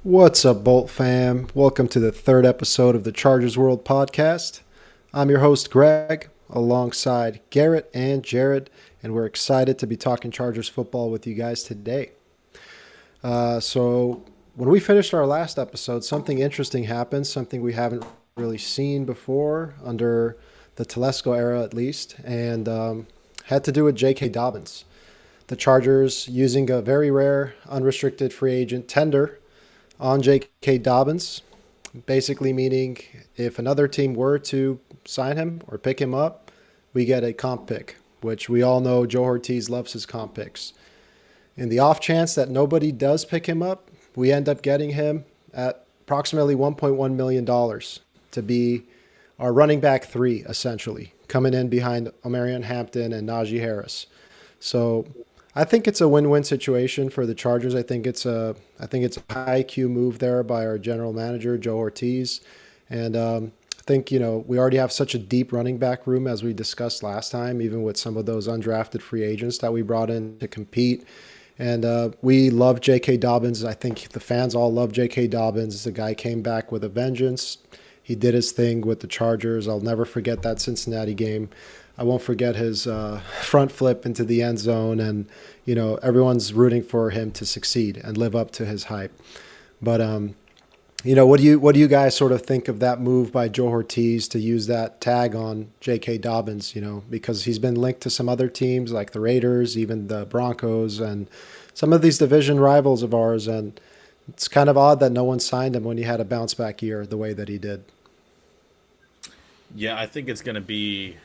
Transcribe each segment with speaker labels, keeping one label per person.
Speaker 1: What's up, Bolt fam? Welcome to the third episode of the Chargers World podcast. I'm your host, Greg, alongside Garrett and Jared, and we're excited to be talking Chargers football with you guys today. So, when we finished our last episode, something interesting happened, something we haven't really seen before under the Telesco era, at least, and had to do with J.K. Dobbins. The Chargers using a very rare unrestricted free agent tender on J.K. Dobbins, basically meaning if another team were to sign him or pick him up, we get a comp pick, which we all know Joe Ortiz loves his comp picks. In the off chance that nobody does pick him up, we end up getting him at approximately $1.1 million to be our running back three, essentially, coming in behind Omarion Hampton and Najee Harris. So I think it's a win-win situation for the Chargers. I think it's a high IQ move there by our general manager, Joe Ortiz. And I think, we already have such a deep running back room as we discussed last time, even with some of those undrafted free agents that we brought in to compete. And we love J.K. Dobbins. I think the fans all love J.K. Dobbins. The guy came back with a vengeance. He did his thing with the Chargers. I'll never forget that Cincinnati game. I won't forget his front flip into the end zone, and everyone's rooting for him to succeed and live up to his hype. But what do you guys sort of think of that move by Joe Ortiz to use that tag on J.K. Dobbins? Because he's been linked to some other teams like the Raiders, even the Broncos, and some of these division rivals of ours. And it's kind of odd that no one signed him when he had a bounce back year the way that he did.
Speaker 2: Yeah, I think it's gonna be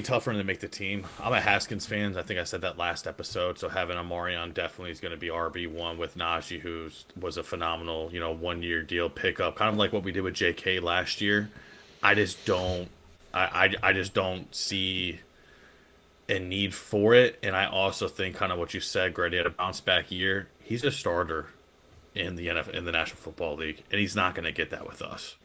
Speaker 2: tough for him to make the team. I'm a Haskins fan. I think I said that last episode. So having Omarion definitely is going to be RB1 with Najee, who was a phenomenal, 1-year deal pickup, kind of like what we did with JK last year. I just don't, I just don't see a need for it. And I also think kind of what you said, Greg, he had a bounce back year. He's a starter in the NFL, in the National Football League, and he's not going to get that with us.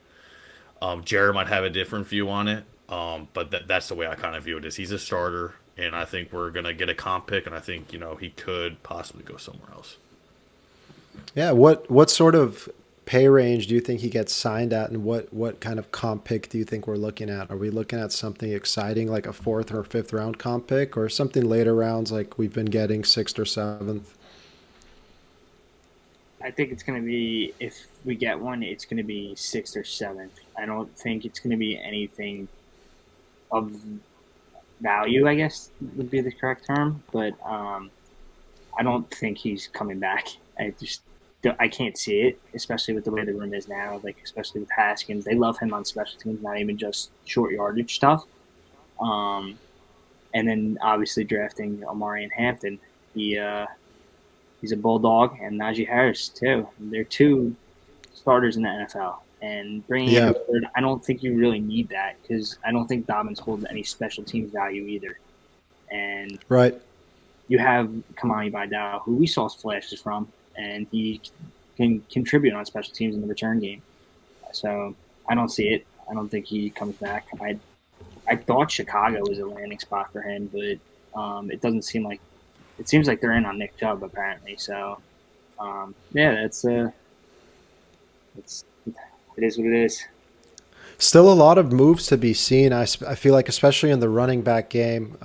Speaker 2: Jared might have a different view on it. But that's the way I kind of view it. Is he's a starter, and I think we're gonna get a comp pick, and I think he could possibly go somewhere else.
Speaker 1: Yeah, what sort of pay range do you think he gets signed at, and what kind of comp pick do you think we're looking at? Are we looking at something exciting like a fourth or fifth round comp pick, or something later rounds like we've been getting sixth or seventh?
Speaker 3: I think it's going to be, if we get one, it's going to be sixth or seventh. I don't think it's going to be anything of value, I guess would be the correct term, but I don't think he's coming back. I can't see it, especially with the way the room is now. Like especially with Haskins, they love him on special teams, not even just short yardage stuff. And then obviously drafting Omari and Hampton, he's a bulldog, and Najee Harris too. They're two starters in the NFL. And bringing in a third, I don't think you really need that because I don't think Dobbins holds any special teams value either. And
Speaker 1: Right.
Speaker 3: you have Kamani Vidal, who we saw flashes from, and he can contribute on special teams in the return game. So I don't see it. I don't think he comes back. I thought Chicago was a landing spot for him, but it doesn't seem like – it seems like they're in on Nick Chubb apparently. So, it's it is what it is.
Speaker 1: Still a lot of moves to be seen. I feel like, especially in the running back game,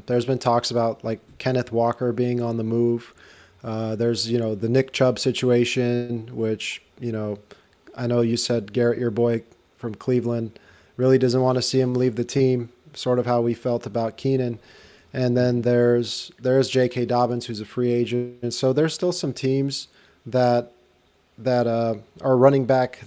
Speaker 1: there's been talks about like Kenneth Walker being on the move. There's, the Nick Chubb situation, which, I know you said Garrett, your boy from Cleveland, really doesn't want to see him leave the team, sort of how we felt about Keenan. And then there's J.K. Dobbins, who's a free agent. And so there's still some teams that are running back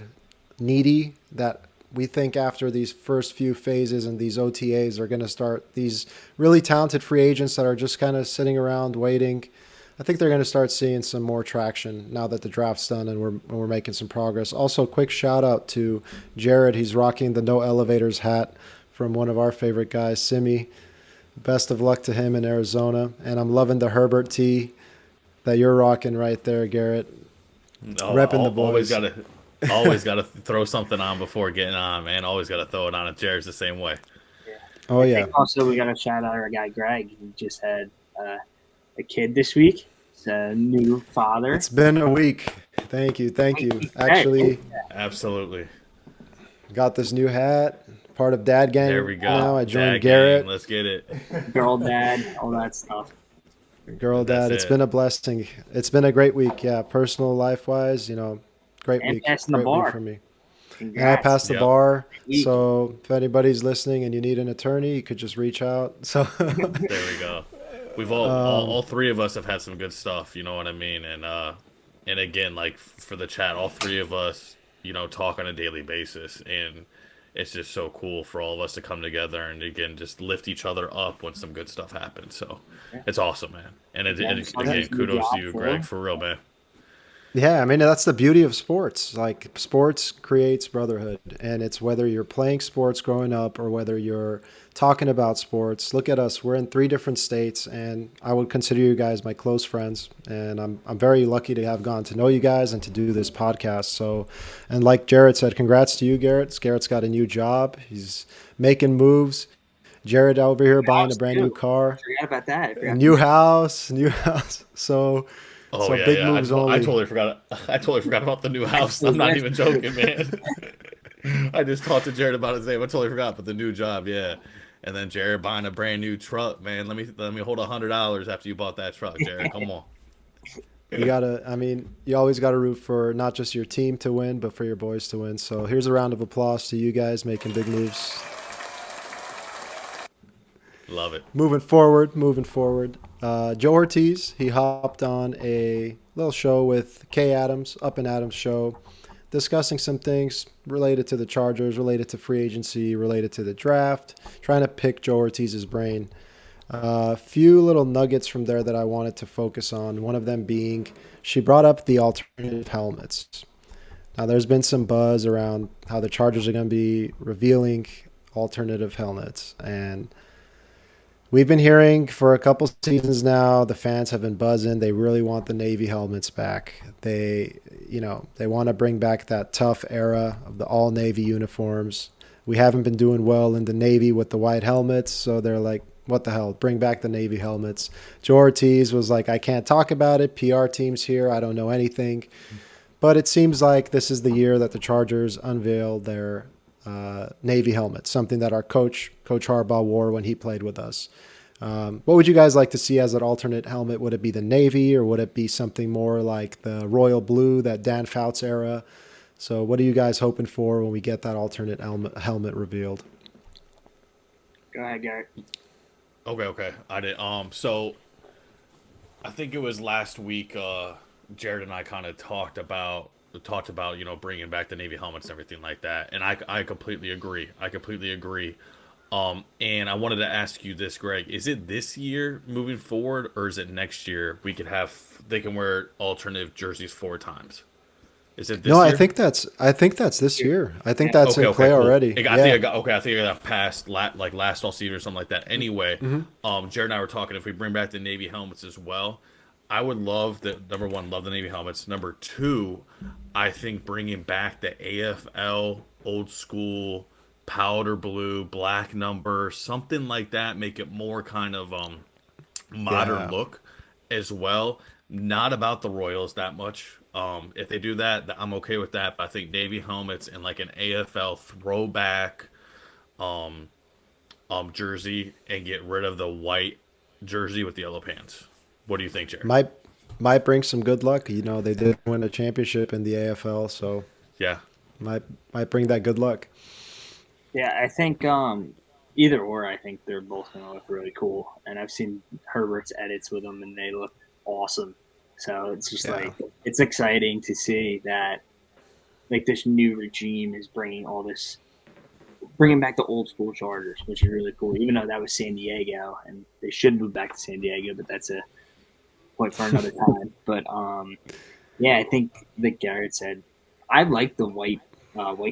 Speaker 1: needy, that we think after these first few phases and these OTAs are going to start, these really talented free agents that are just kind of sitting around waiting. I think they're going to start seeing some more traction now that the draft's done and we're making some progress. Also, quick shout out to Jared. He's rocking the No Elevators hat from one of our favorite guys, Simi. Best of luck to him in Arizona. And I'm loving the Herbert tee that you're rocking right there, Garrett. Repping the boys.
Speaker 2: Always got to throw something on before getting on, man. Always got to throw it on. And Jared's the same way.
Speaker 3: Yeah.
Speaker 1: Oh, yeah.
Speaker 3: Also, we got to shout out our guy, Greg. He just had a kid this week. He's a new father.
Speaker 1: It's been a week. Thank you. Thank you. Actually,
Speaker 2: Absolutely.
Speaker 1: got this new hat. Part of Dad
Speaker 2: There
Speaker 1: Gang
Speaker 2: we
Speaker 1: now.
Speaker 2: go.
Speaker 1: I
Speaker 2: Dad
Speaker 1: joined
Speaker 2: gang.
Speaker 1: Garrett.
Speaker 2: Let's get it.
Speaker 3: Girl, dad, all that stuff.
Speaker 1: Girl,
Speaker 2: That's
Speaker 1: Dad. It's
Speaker 2: it.
Speaker 1: been a blessing. It's been a great week. Yeah, personal life wise, great
Speaker 3: And
Speaker 1: week.
Speaker 3: passing the
Speaker 1: Great week
Speaker 3: bar.
Speaker 1: for me. And I
Speaker 3: Congrats.
Speaker 1: passed the
Speaker 2: Yep.
Speaker 1: bar.
Speaker 3: Week.
Speaker 1: So if anybody's listening and you need an attorney, you could just reach out. So,
Speaker 2: There we go. We've all three of us have had some good stuff, you know what I mean? And again, like for the chat, all three of us, talk on a daily basis, and it's just so cool for all of us to come together and again just lift each other up when some good stuff happens. So it's awesome, man. And again,
Speaker 3: New
Speaker 2: kudos to
Speaker 3: job
Speaker 2: you,
Speaker 3: too.
Speaker 2: Greg, for real, man.
Speaker 1: yeah, I mean, that's the beauty of sports. Like, sports creates brotherhood. And it's whether you're playing sports growing up or whether you're talking about sports. Look at us. We're in 3 different states, and I would consider you guys my close friends. And I'm very lucky to have gone to know you guys and to do this podcast. So, and like Jarrett said, congrats to you, Garrett. Garrett's got a new job. He's making moves. Jared over here buying a
Speaker 3: House,
Speaker 1: brand new
Speaker 3: too.
Speaker 1: car,
Speaker 3: Forgot about that. I
Speaker 1: a
Speaker 3: forgot
Speaker 1: new house, new house. So,
Speaker 2: Oh
Speaker 1: so
Speaker 2: yeah,
Speaker 1: big
Speaker 2: yeah.
Speaker 1: moves
Speaker 2: I
Speaker 1: only.
Speaker 2: totally forgot. I totally forgot about the new house.
Speaker 3: the
Speaker 2: I'm not
Speaker 3: list.
Speaker 2: even joking, man. I just talked to Jared about his name. I totally forgot, but the new job, yeah. And then Jared buying a brand new truck, man. Let me hold $100 after you bought that truck, Jared. Come on.
Speaker 1: You gotta, I mean, you always gotta root for not just your team to win, but for your boys to win. So here's a round of applause to you guys making big moves.
Speaker 2: Love it.
Speaker 1: Moving forward, moving forward. Joe Ortiz, he hopped on a little show with Kay Adams, Up and Adams show, discussing some things related to the Chargers, related to free agency, related to the draft, trying to pick Joe Ortiz's brain. A few little nuggets from there that I wanted to focus on. One of them being she brought up the alternative helmets. Now, there's been some buzz around how the Chargers are going to be revealing alternative helmets. And we've been hearing for a couple seasons now, the fans have been buzzing. They really want the Navy helmets back. They want to bring back that tough era of the all Navy uniforms. We haven't been doing well in the Navy with the white helmets, so they're like, what the hell? Bring back the Navy helmets. Joe Ortiz was like, I can't talk about it. PR team's here. I don't know anything. But it seems like this is the year that the Chargers unveil their Navy helmets, something that our Coach Harbaugh wore when he played with us. What would you guys like to see as an alternate helmet? Would it be the Navy, or would it be something more like the royal blue, that Dan Fouts era? So what are you guys hoping for when we get that alternate helmet revealed?
Speaker 3: Go ahead, Garrett.
Speaker 2: Okay. I did. So I think it was last week. Jared and I kind of talked about bringing back the Navy helmets and everything like that, and I completely agree. And I wanted to ask you this, Greg: is it this year moving forward, or is it next year? They can wear alternative jerseys 4 times. Is it this
Speaker 1: No,
Speaker 2: year?
Speaker 1: I think that's this year. I think that's in play
Speaker 2: cool.
Speaker 1: already.
Speaker 2: I think I got past last all season or something like that. Anyway, Jared and I were talking. If we bring back the Navy helmets as well, I would love number one, love the Navy helmets. Number two, I think bringing back the AFL old school powder blue, black number, something like that, make it more kind of modern look as well. Not about the Royals that much. If they do that, I'm okay with that. But I think Navy helmets and like an AFL throwback jersey, and get rid of the white jersey with the yellow pants. What do you think, Jared?
Speaker 1: Might bring some good luck. They did win a championship in the AFL, so
Speaker 2: Yeah.
Speaker 1: might bring that good luck.
Speaker 3: Yeah, I think either or. I think they're both going to look really cool, and I've seen Herbert's edits with them, and they look awesome. So it's just it's exciting to see that like this new regime is bringing back the old school Chargers, which is really cool. Even though that was San Diego, and they should move back to San Diego, but that's a point for another time. But yeah, I think like Garrett said, I like the white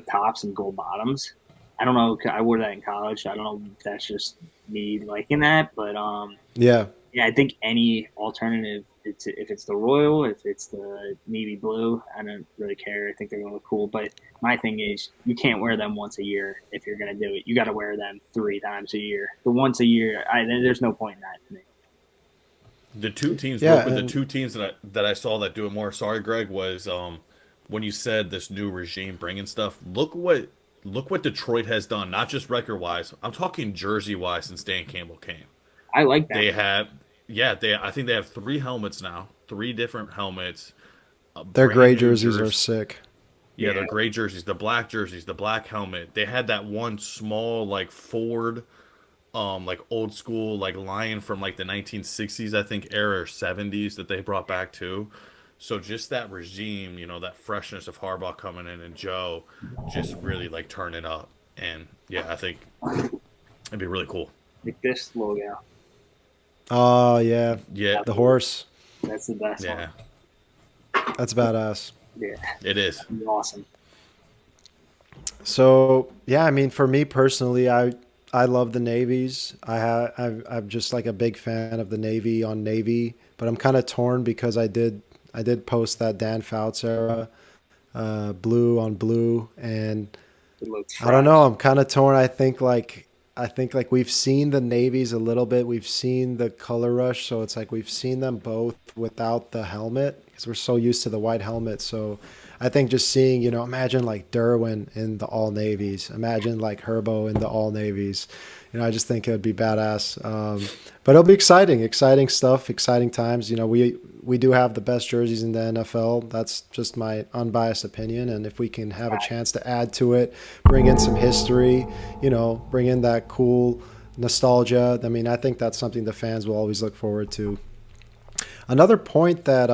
Speaker 3: tops and gold bottoms. I don't know. I wore that in college. I don't know if that's just me liking that, but
Speaker 1: Yeah.
Speaker 3: I think any alternative, if it's the royal, if it's the navy blue, I don't really care. I think they're going to look cool. But my thing is, you can't wear them once a year if you're going to do it. You got to wear them 3 times a year. The once a year, there's no point in that to me.
Speaker 2: The two teams,
Speaker 1: Yeah,
Speaker 2: the two teams that I saw that do it more. Sorry, Greg, was when you said this new regime bringing stuff, look what Detroit has done, not just record wise. I'm talking jersey wise since Dan Campbell came.
Speaker 3: I like that.
Speaker 2: They have, yeah, they I think they have three helmets now, three different helmets.
Speaker 1: Their
Speaker 2: Brand
Speaker 1: gray
Speaker 2: new
Speaker 1: jerseys are
Speaker 2: jerseys.
Speaker 1: sick.
Speaker 2: Yeah,
Speaker 3: Yeah.
Speaker 2: they're gray jerseys, the black helmet. They had that one small like Ford, like old school like Lion from like the 1960s, I think, era or 70s that they brought back too. So just that regime, that freshness of Harbaugh coming in and Joe just really like turn it up. And yeah, I think it'd be really cool.
Speaker 3: Like this logo.
Speaker 1: Oh yeah,
Speaker 2: Yeah,
Speaker 1: the horse.
Speaker 3: That's the best
Speaker 2: yeah,
Speaker 3: one.
Speaker 1: That's badass.
Speaker 3: Yeah.
Speaker 2: it is.
Speaker 3: That'd be awesome.
Speaker 1: So yeah, I mean, for me personally, I love the navies. I'm just like a big fan of the navy on navy, but I'm kind of torn because I did post that Dan Fouts era, blue on blue, and
Speaker 3: It looks
Speaker 1: I don't know. I'm kind of torn. I think like we've seen the navies a little bit. We've seen the color rush, so it's like we've seen them both without the helmet because we're so used to the white helmet. So I think just seeing, imagine like Derwin in the all navies, imagine like Herbo in the all navies. I just think it would be badass. But it'll be exciting stuff, exciting times. We do have the best jerseys in the NFL. That's just my unbiased opinion. And if we can have a chance to add to it, bring in some history, bring in that cool nostalgia. I mean, I think that's something the fans will always look forward to. Another point that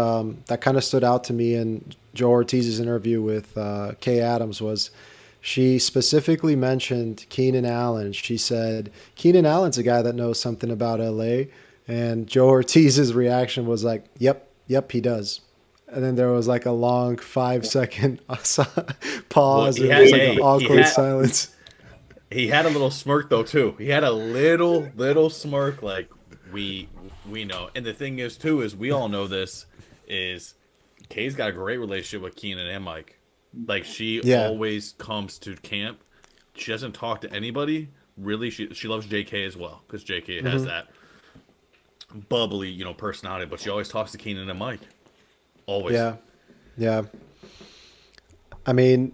Speaker 1: kind of stood out to me in Joe Ortiz's interview with Kay Adams was she specifically mentioned Keenan Allen. She said, Keenan Allen's a guy that knows something about LA. And Joe Ortiz's reaction was like, yep, he does. And then there was like a long 5-second pause.
Speaker 2: Well,
Speaker 1: And it was like
Speaker 2: hey,
Speaker 1: an awkward silence.
Speaker 2: He had a little smirk though too. He had a little smirk like we know. And the thing is too is we all know this is Kay's got a great relationship with Keenan and Mike. Like she always comes to camp. She doesn't talk to anybody. Really, she loves JK as well because JK has that bubbly, personality. But she always talks to Keenan and Mike. Always.
Speaker 1: Yeah. I mean,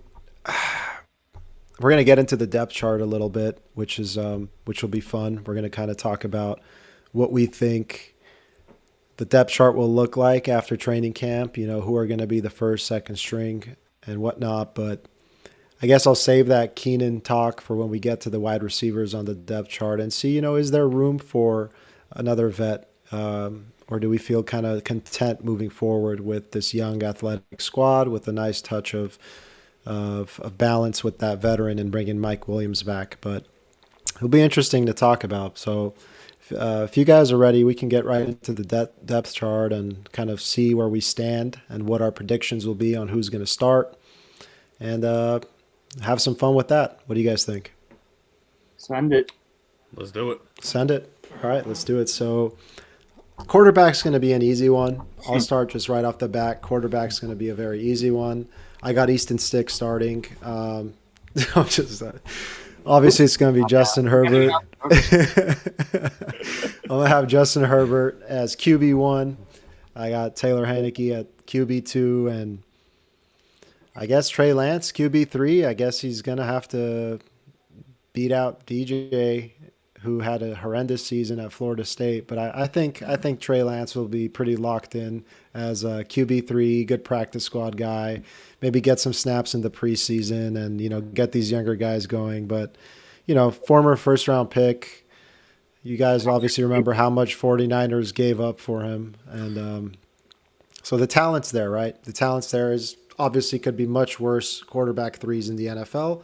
Speaker 1: we're gonna get into the depth chart a little bit, which will be fun. We're gonna kind of talk about what we think the depth chart will look like after training camp. Who are going to be the first, second string, and whatnot. But I guess I'll save that Keenan talk for when we get to the wide receivers on the depth chart and see, is there room for another vet? Or do we feel kind of content moving forward with this young athletic squad with a nice touch of balance with that veteran and bringing Mike Williams back? But it'll be interesting to talk about. So if you guys are ready, we can get right into the depth chart and kind of see where we stand and what our predictions will be on who's going to start, and have some fun with that. What do you guys think?
Speaker 3: Send it.
Speaker 2: Let's do it.
Speaker 1: Send it. All right, let's do it. So quarterback's going to be an easy one. I'll start just right off the bat. Quarterback's going to be a very easy one. I got Easton Stick starting. Obviously, it's going to be Justin Herbert. I'm going to have Justin Herbert as QB1. I got Taylor Heineke at QB2. And I guess Trey Lance, QB3. I guess he's going to have to beat out DJ, who had a horrendous season at Florida State. But I think Trey Lance will be pretty locked in as a QB3, good practice squad guy. Maybe get some snaps in the preseason and, get these younger guys going. But, former first-round pick, you guys obviously remember how much 49ers gave up for him. And so the talent's there, right? The talent's there is obviously could be much worse quarterback threes in the NFL.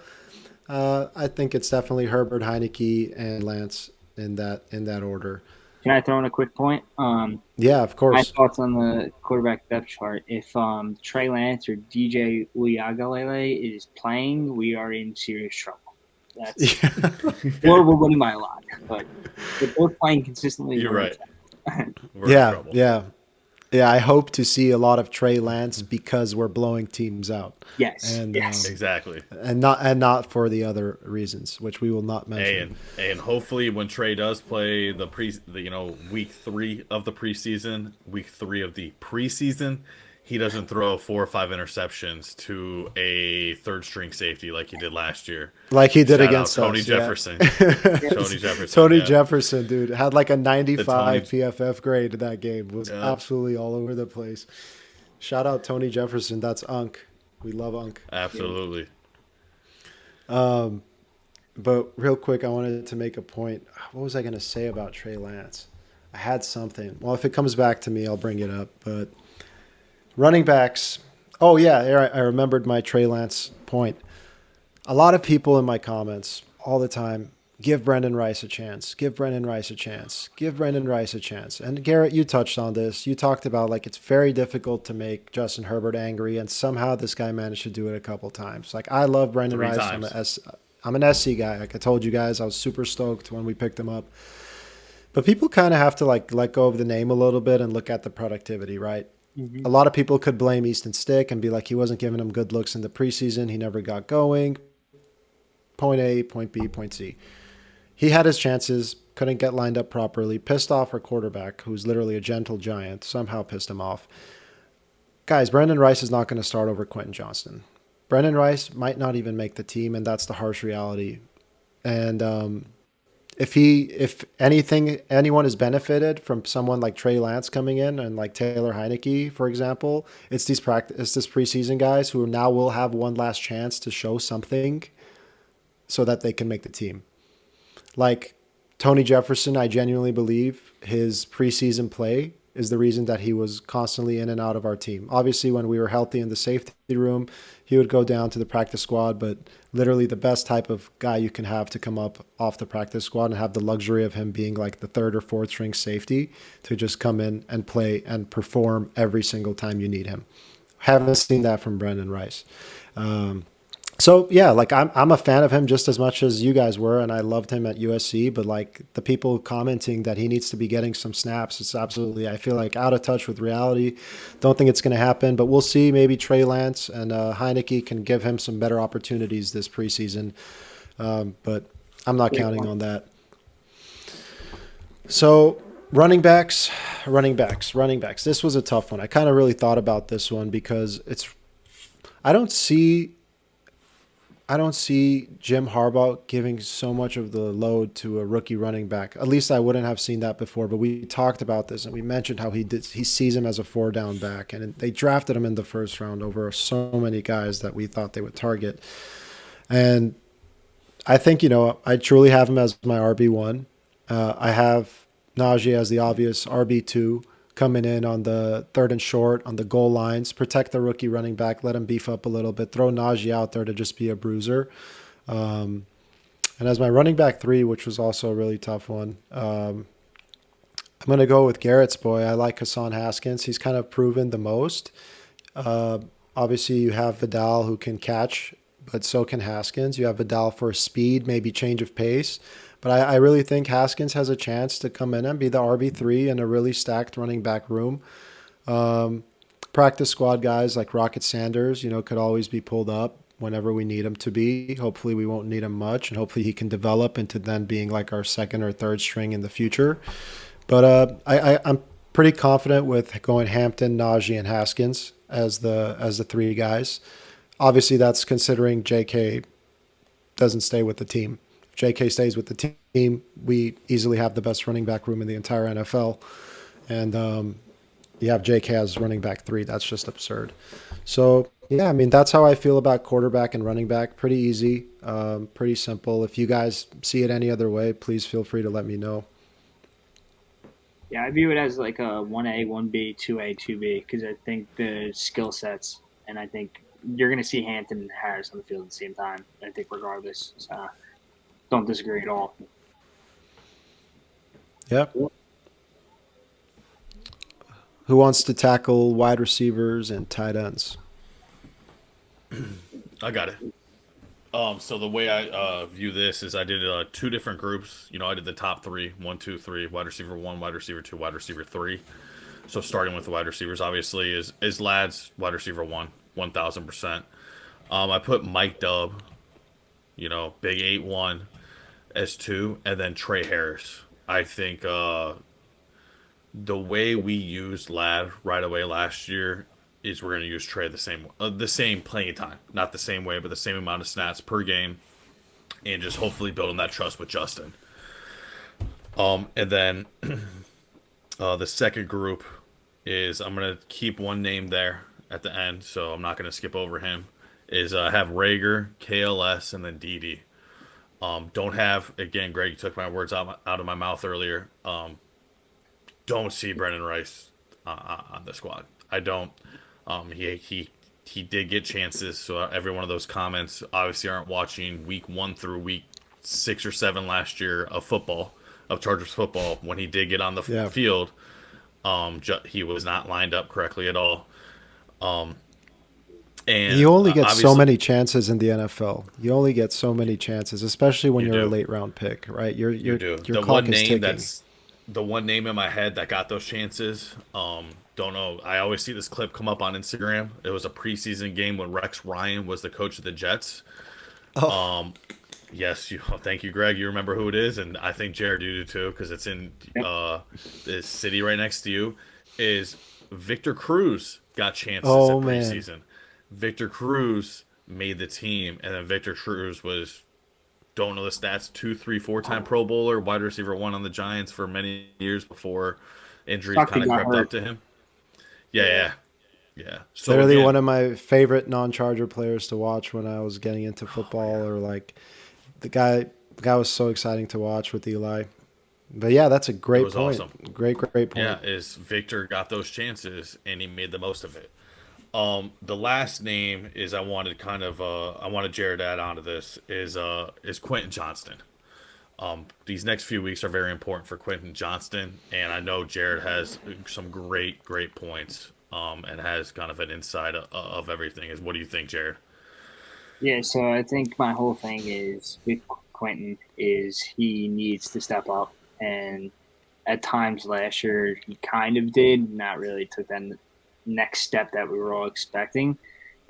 Speaker 1: I think it's definitely Herbert, Heineke, and Lance in that order.
Speaker 3: Can I throw in a quick point?
Speaker 1: Yeah, of course.
Speaker 3: My thoughts on the quarterback depth chart. If Trey Lance or DJ Uiagalelei is playing, we are in serious trouble. That's or we're winning by a lot. But if they're playing consistently,
Speaker 2: You're right. We're in trouble.
Speaker 1: Yeah, I hope to see a lot of Trey Lance because we're blowing teams out.
Speaker 3: Yes,
Speaker 2: Exactly.
Speaker 1: And not for the other reasons, which we will not mention.
Speaker 2: And hopefully when Trey does play week 3 of the preseason, he doesn't throw 4 or 5 interceptions to a third string safety like he did last year.
Speaker 1: Like he did
Speaker 2: Shout out
Speaker 1: against
Speaker 2: Tony
Speaker 1: us. Yeah.
Speaker 2: Jefferson. Tony Jefferson,
Speaker 1: Tony
Speaker 2: yeah.
Speaker 1: Jefferson, dude, had like a
Speaker 2: The Tony,
Speaker 1: 95 PFF grade in that game. Was
Speaker 2: yeah,
Speaker 1: absolutely all over the place. Shout out Tony Jefferson. That's Unk. We love Unk.
Speaker 2: absolutely.
Speaker 1: But real quick, I wanted to make a point. What was I going to say about Trey Lance? I had something. Well, if it comes back to me, I'll bring it up. But running backs. Oh, yeah. I remembered my Trey Lance point. A lot of people in my comments all the time give Brendan Rice a chance. Give Brendan Rice a chance. Give Brendan Rice a chance. And Garrett, you touched on this. You talked about like it's very difficult to make Justin Herbert angry, and somehow this guy managed to do it a couple times. Like I love Brendan
Speaker 2: Three
Speaker 1: Rice.
Speaker 2: times.
Speaker 1: I'm an SC guy. Like I told you guys, I was super stoked when we picked him up. But people kind of have to like let go of the name a little bit and look at the productivity, right? A lot of people could blame Easton Stick and be like, he wasn't giving him good looks in the preseason. He never got going. Point A, point B, point C. He had his chances, couldn't get lined up properly, pissed off our quarterback, who's literally a gentle giant, somehow pissed him off. Guys, Brendan Rice is not going to start over Quentin Johnston. Brendan Rice might not even make the team, and that's the harsh reality. And if anything, anyone has benefited from someone like Trey Lance coming in and like Taylor Heineke, for example, it's this preseason guys who now will have one last chance to show something so that they can make the team. Like Tony Jefferson, I genuinely believe his preseason play is the reason that he was constantly in and out of our team. Obviously, when we were healthy in the safety room, he would go down to the practice squad, but literally the best type of guy you can have to come up off the practice squad and have the luxury of him being like the third or fourth string safety to just come in and play and perform every single time you need him. Haven't seen that from Brendan Rice. So yeah, like I'm a fan of him just as much as you guys were, and I loved him at USC. But like the people commenting that he needs to be getting some snaps, it's absolutely, I feel like, out of touch with reality. Don't think it's going to happen, but we'll see. Maybe Trey Lance and Heineke can give him some better opportunities this preseason, but I'm not counting on that. So running backs. This was a tough one. I kind of really thought about this one because I don't see Jim Harbaugh giving so much of the load to a rookie running back. At least I wouldn't have seen that before, but we talked about this and we mentioned how he sees him as a 4-down back, and they drafted him in the first round over so many guys that we thought they would target. And I think, I truly have him as my RB1. I have Najee as the obvious RB2, coming in on the third and short on the goal lines, protect the rookie running back, let him beef up a little bit, throw Najee out there to just be a bruiser. And as my running back 3, which was also a really tough one, I'm going to go with Garrett's boy. I like Hassan Haskins. He's kind of proven the most. Obviously, you have Vidal who can catch, but so can Haskins. You have Vidal for speed, maybe change of pace. But I really think Haskins has a chance to come in and be the RB3 in a really stacked running back room. Practice squad guys like Rocket Sanders, could always be pulled up whenever we need him to be. Hopefully we won't need him much, and hopefully he can develop into then being like our second or third string in the future. But I'm pretty confident with going Hampton, Najee, and Haskins as the 3 guys. Obviously, that's considering J.K. doesn't stay with the team. J.K. stays with the team, we easily have the best running back room in the entire NFL. And you have J.K. as running back 3. That's just absurd. So, yeah, I mean, that's how I feel about quarterback and running back. Pretty easy, pretty simple. If you guys see it any other way, please feel free to let me know.
Speaker 3: Yeah, I view it as like a 1A, 1B, 2A, 2B, because I think the skill sets, and I think you're going to see Hampton and Harris on the field at the same time, I think, regardless. So, don't disagree at all.
Speaker 1: Yep. Who wants to tackle wide receivers and tight ends?
Speaker 2: I got it. So the way I view this is I did 2 different groups. I did the top 3, 1, 2, 3, wide receiver 1, wide receiver 2, wide receiver 3. So starting with the wide receivers, obviously, is Ladd's wide receiver 1, 1,000%. I put Mike Dubb, big 8-1 as 2, and then Trey Harris. I think the way we used Ladd right away last year is we're going to use Trey the same playing time, not the same way, but the same amount of snaps per game, and just hopefully building that trust with Justin. And then the second group is I'm gonna keep one name there at the end, so I'm not gonna skip over him. Is have Rager, KLS, and then DD. Don't have again, Greg. You took my words out of my mouth earlier. Don't see Brendan Rice on the squad. I don't. He did get chances, so every one of those comments obviously aren't watching week 1 through week 6 or 7 last year of football, of Chargers football. When he did get on the
Speaker 1: Yeah.
Speaker 2: field, he was not lined up correctly at all. And
Speaker 1: You only get so
Speaker 2: obviously,
Speaker 1: many chances in the NFL. You only get so many chances, especially when
Speaker 2: you
Speaker 1: you're a
Speaker 2: do.
Speaker 1: late round pick, right? Your
Speaker 2: You
Speaker 1: your
Speaker 2: do.
Speaker 1: your clock is ticking.
Speaker 2: The one name in my head that got those chances. Don't know. I always see this clip come up on Instagram. It was a preseason game when Rex Ryan was the coach of the Jets.
Speaker 1: Oh,
Speaker 2: Yes, thank you, Greg. You remember who it is, and I think Jared you do too, because it's in
Speaker 3: Yep.
Speaker 2: the city right next to you. Is Victor Cruz got chances
Speaker 1: oh
Speaker 2: at
Speaker 1: man.
Speaker 2: preseason? Victor Cruz made the team, and then Victor Cruz was don't know the stats 2, 3, 4 time Pro Bowler, wide receiver one on the Giants for many years before injuries
Speaker 3: Sucked he
Speaker 2: kind of
Speaker 3: got
Speaker 2: crept
Speaker 3: hurt.
Speaker 2: up to him. Yeah,
Speaker 3: Yeah.
Speaker 2: yeah, yeah. So
Speaker 1: Literally one
Speaker 2: again,
Speaker 1: of my favorite non-Charger players to watch when I was getting into
Speaker 2: oh my
Speaker 1: football,
Speaker 2: god,
Speaker 1: or like the guy was so exciting to watch with Eli. But yeah, that's a
Speaker 2: it
Speaker 1: great
Speaker 2: was
Speaker 1: point.
Speaker 2: awesome.
Speaker 1: Great
Speaker 2: Yeah,
Speaker 1: point.
Speaker 2: is Victor got those chances and he made the most of it. The last name is I wanted Jared to add onto this is Quentin Johnston. These next few weeks are very important for Quentin Johnston, and I know Jared has some great points, and has kind of an insight of everything. Is what do you think, Jared?
Speaker 3: Yeah, so I think my whole thing is with Quentin is he needs to step up, and at times last year he kind of did, not really took that next step that we were all expecting.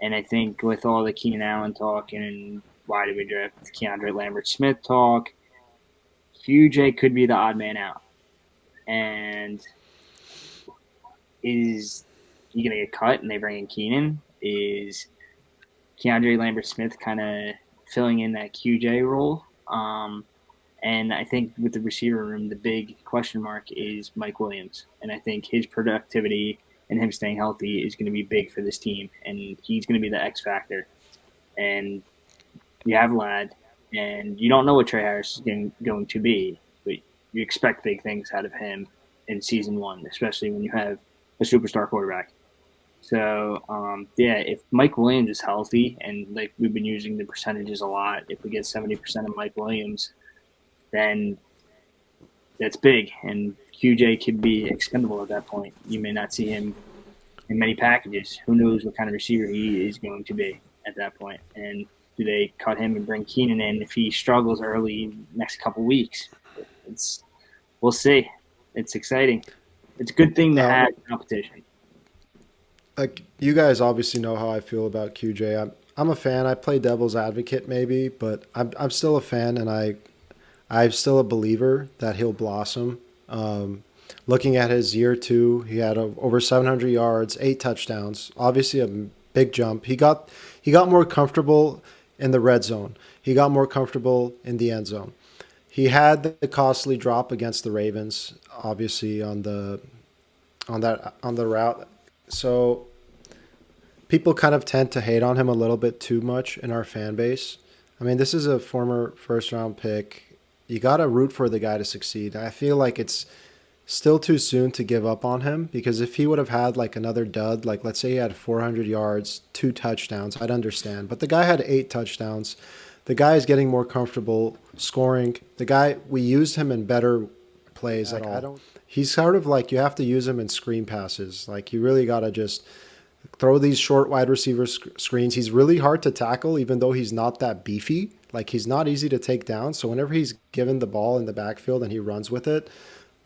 Speaker 3: And I think with all the Keenan Allen talk and why did we draft Keandre Lambert Smith talk, QJ could be the odd man out. And is he going to get cut and they bring in Keenan? Is Keandre Lambert Smith kind of filling in that QJ role? And I think with the receiver room, the big question mark is Mike Williams. And I think his productivity and him staying healthy is going to be big for this team. And he's going to be the X factor. And you have Lad, and you don't know what Trey Harris is going to be, but you expect big things out of him in season 1, especially when you have a superstar quarterback. So, yeah, if Mike Williams is healthy, and like we've been using the percentages a lot, if we get 70% of Mike Williams, then that's big. And QJ could be expendable at that point. You may not see him in many packages. Who knows what kind of receiver he is going to be at that point? And do they cut him and bring Keenan in if he struggles early next couple weeks? It's We'll see. It's exciting. It's a good thing to
Speaker 1: Now,
Speaker 3: have competition.
Speaker 1: like you guys obviously know how I feel about QJ. I'm a fan. I play devil's advocate maybe, but I'm still a fan, and I'm still a believer that he'll blossom. Looking at his year 2, he had over 700 yards, 8 touchdowns. Obviously, a big jump. He got more comfortable in the red zone. He got more comfortable in the end zone. He had the costly drop against the Ravens, obviously on the route. So people kind of tend to hate on him a little bit too much in our fan base. I mean, this is a former first round pick. You got to root for the guy to succeed. I feel like it's still too soon to give up on him, because if he would have had like another dud, like let's say he had 400 yards, 2 touchdowns, I'd understand. But the guy had 8 touchdowns. The guy is getting more comfortable scoring. The guy, we used him in better plays at all. I don't. He's sort of like you have to use him in screen passes. Like you really got to just throw these short wide receiver screens. He's really hard to tackle, even though he's not that beefy. Like he's not easy to take down. So whenever he's given the ball in the backfield and he runs with it,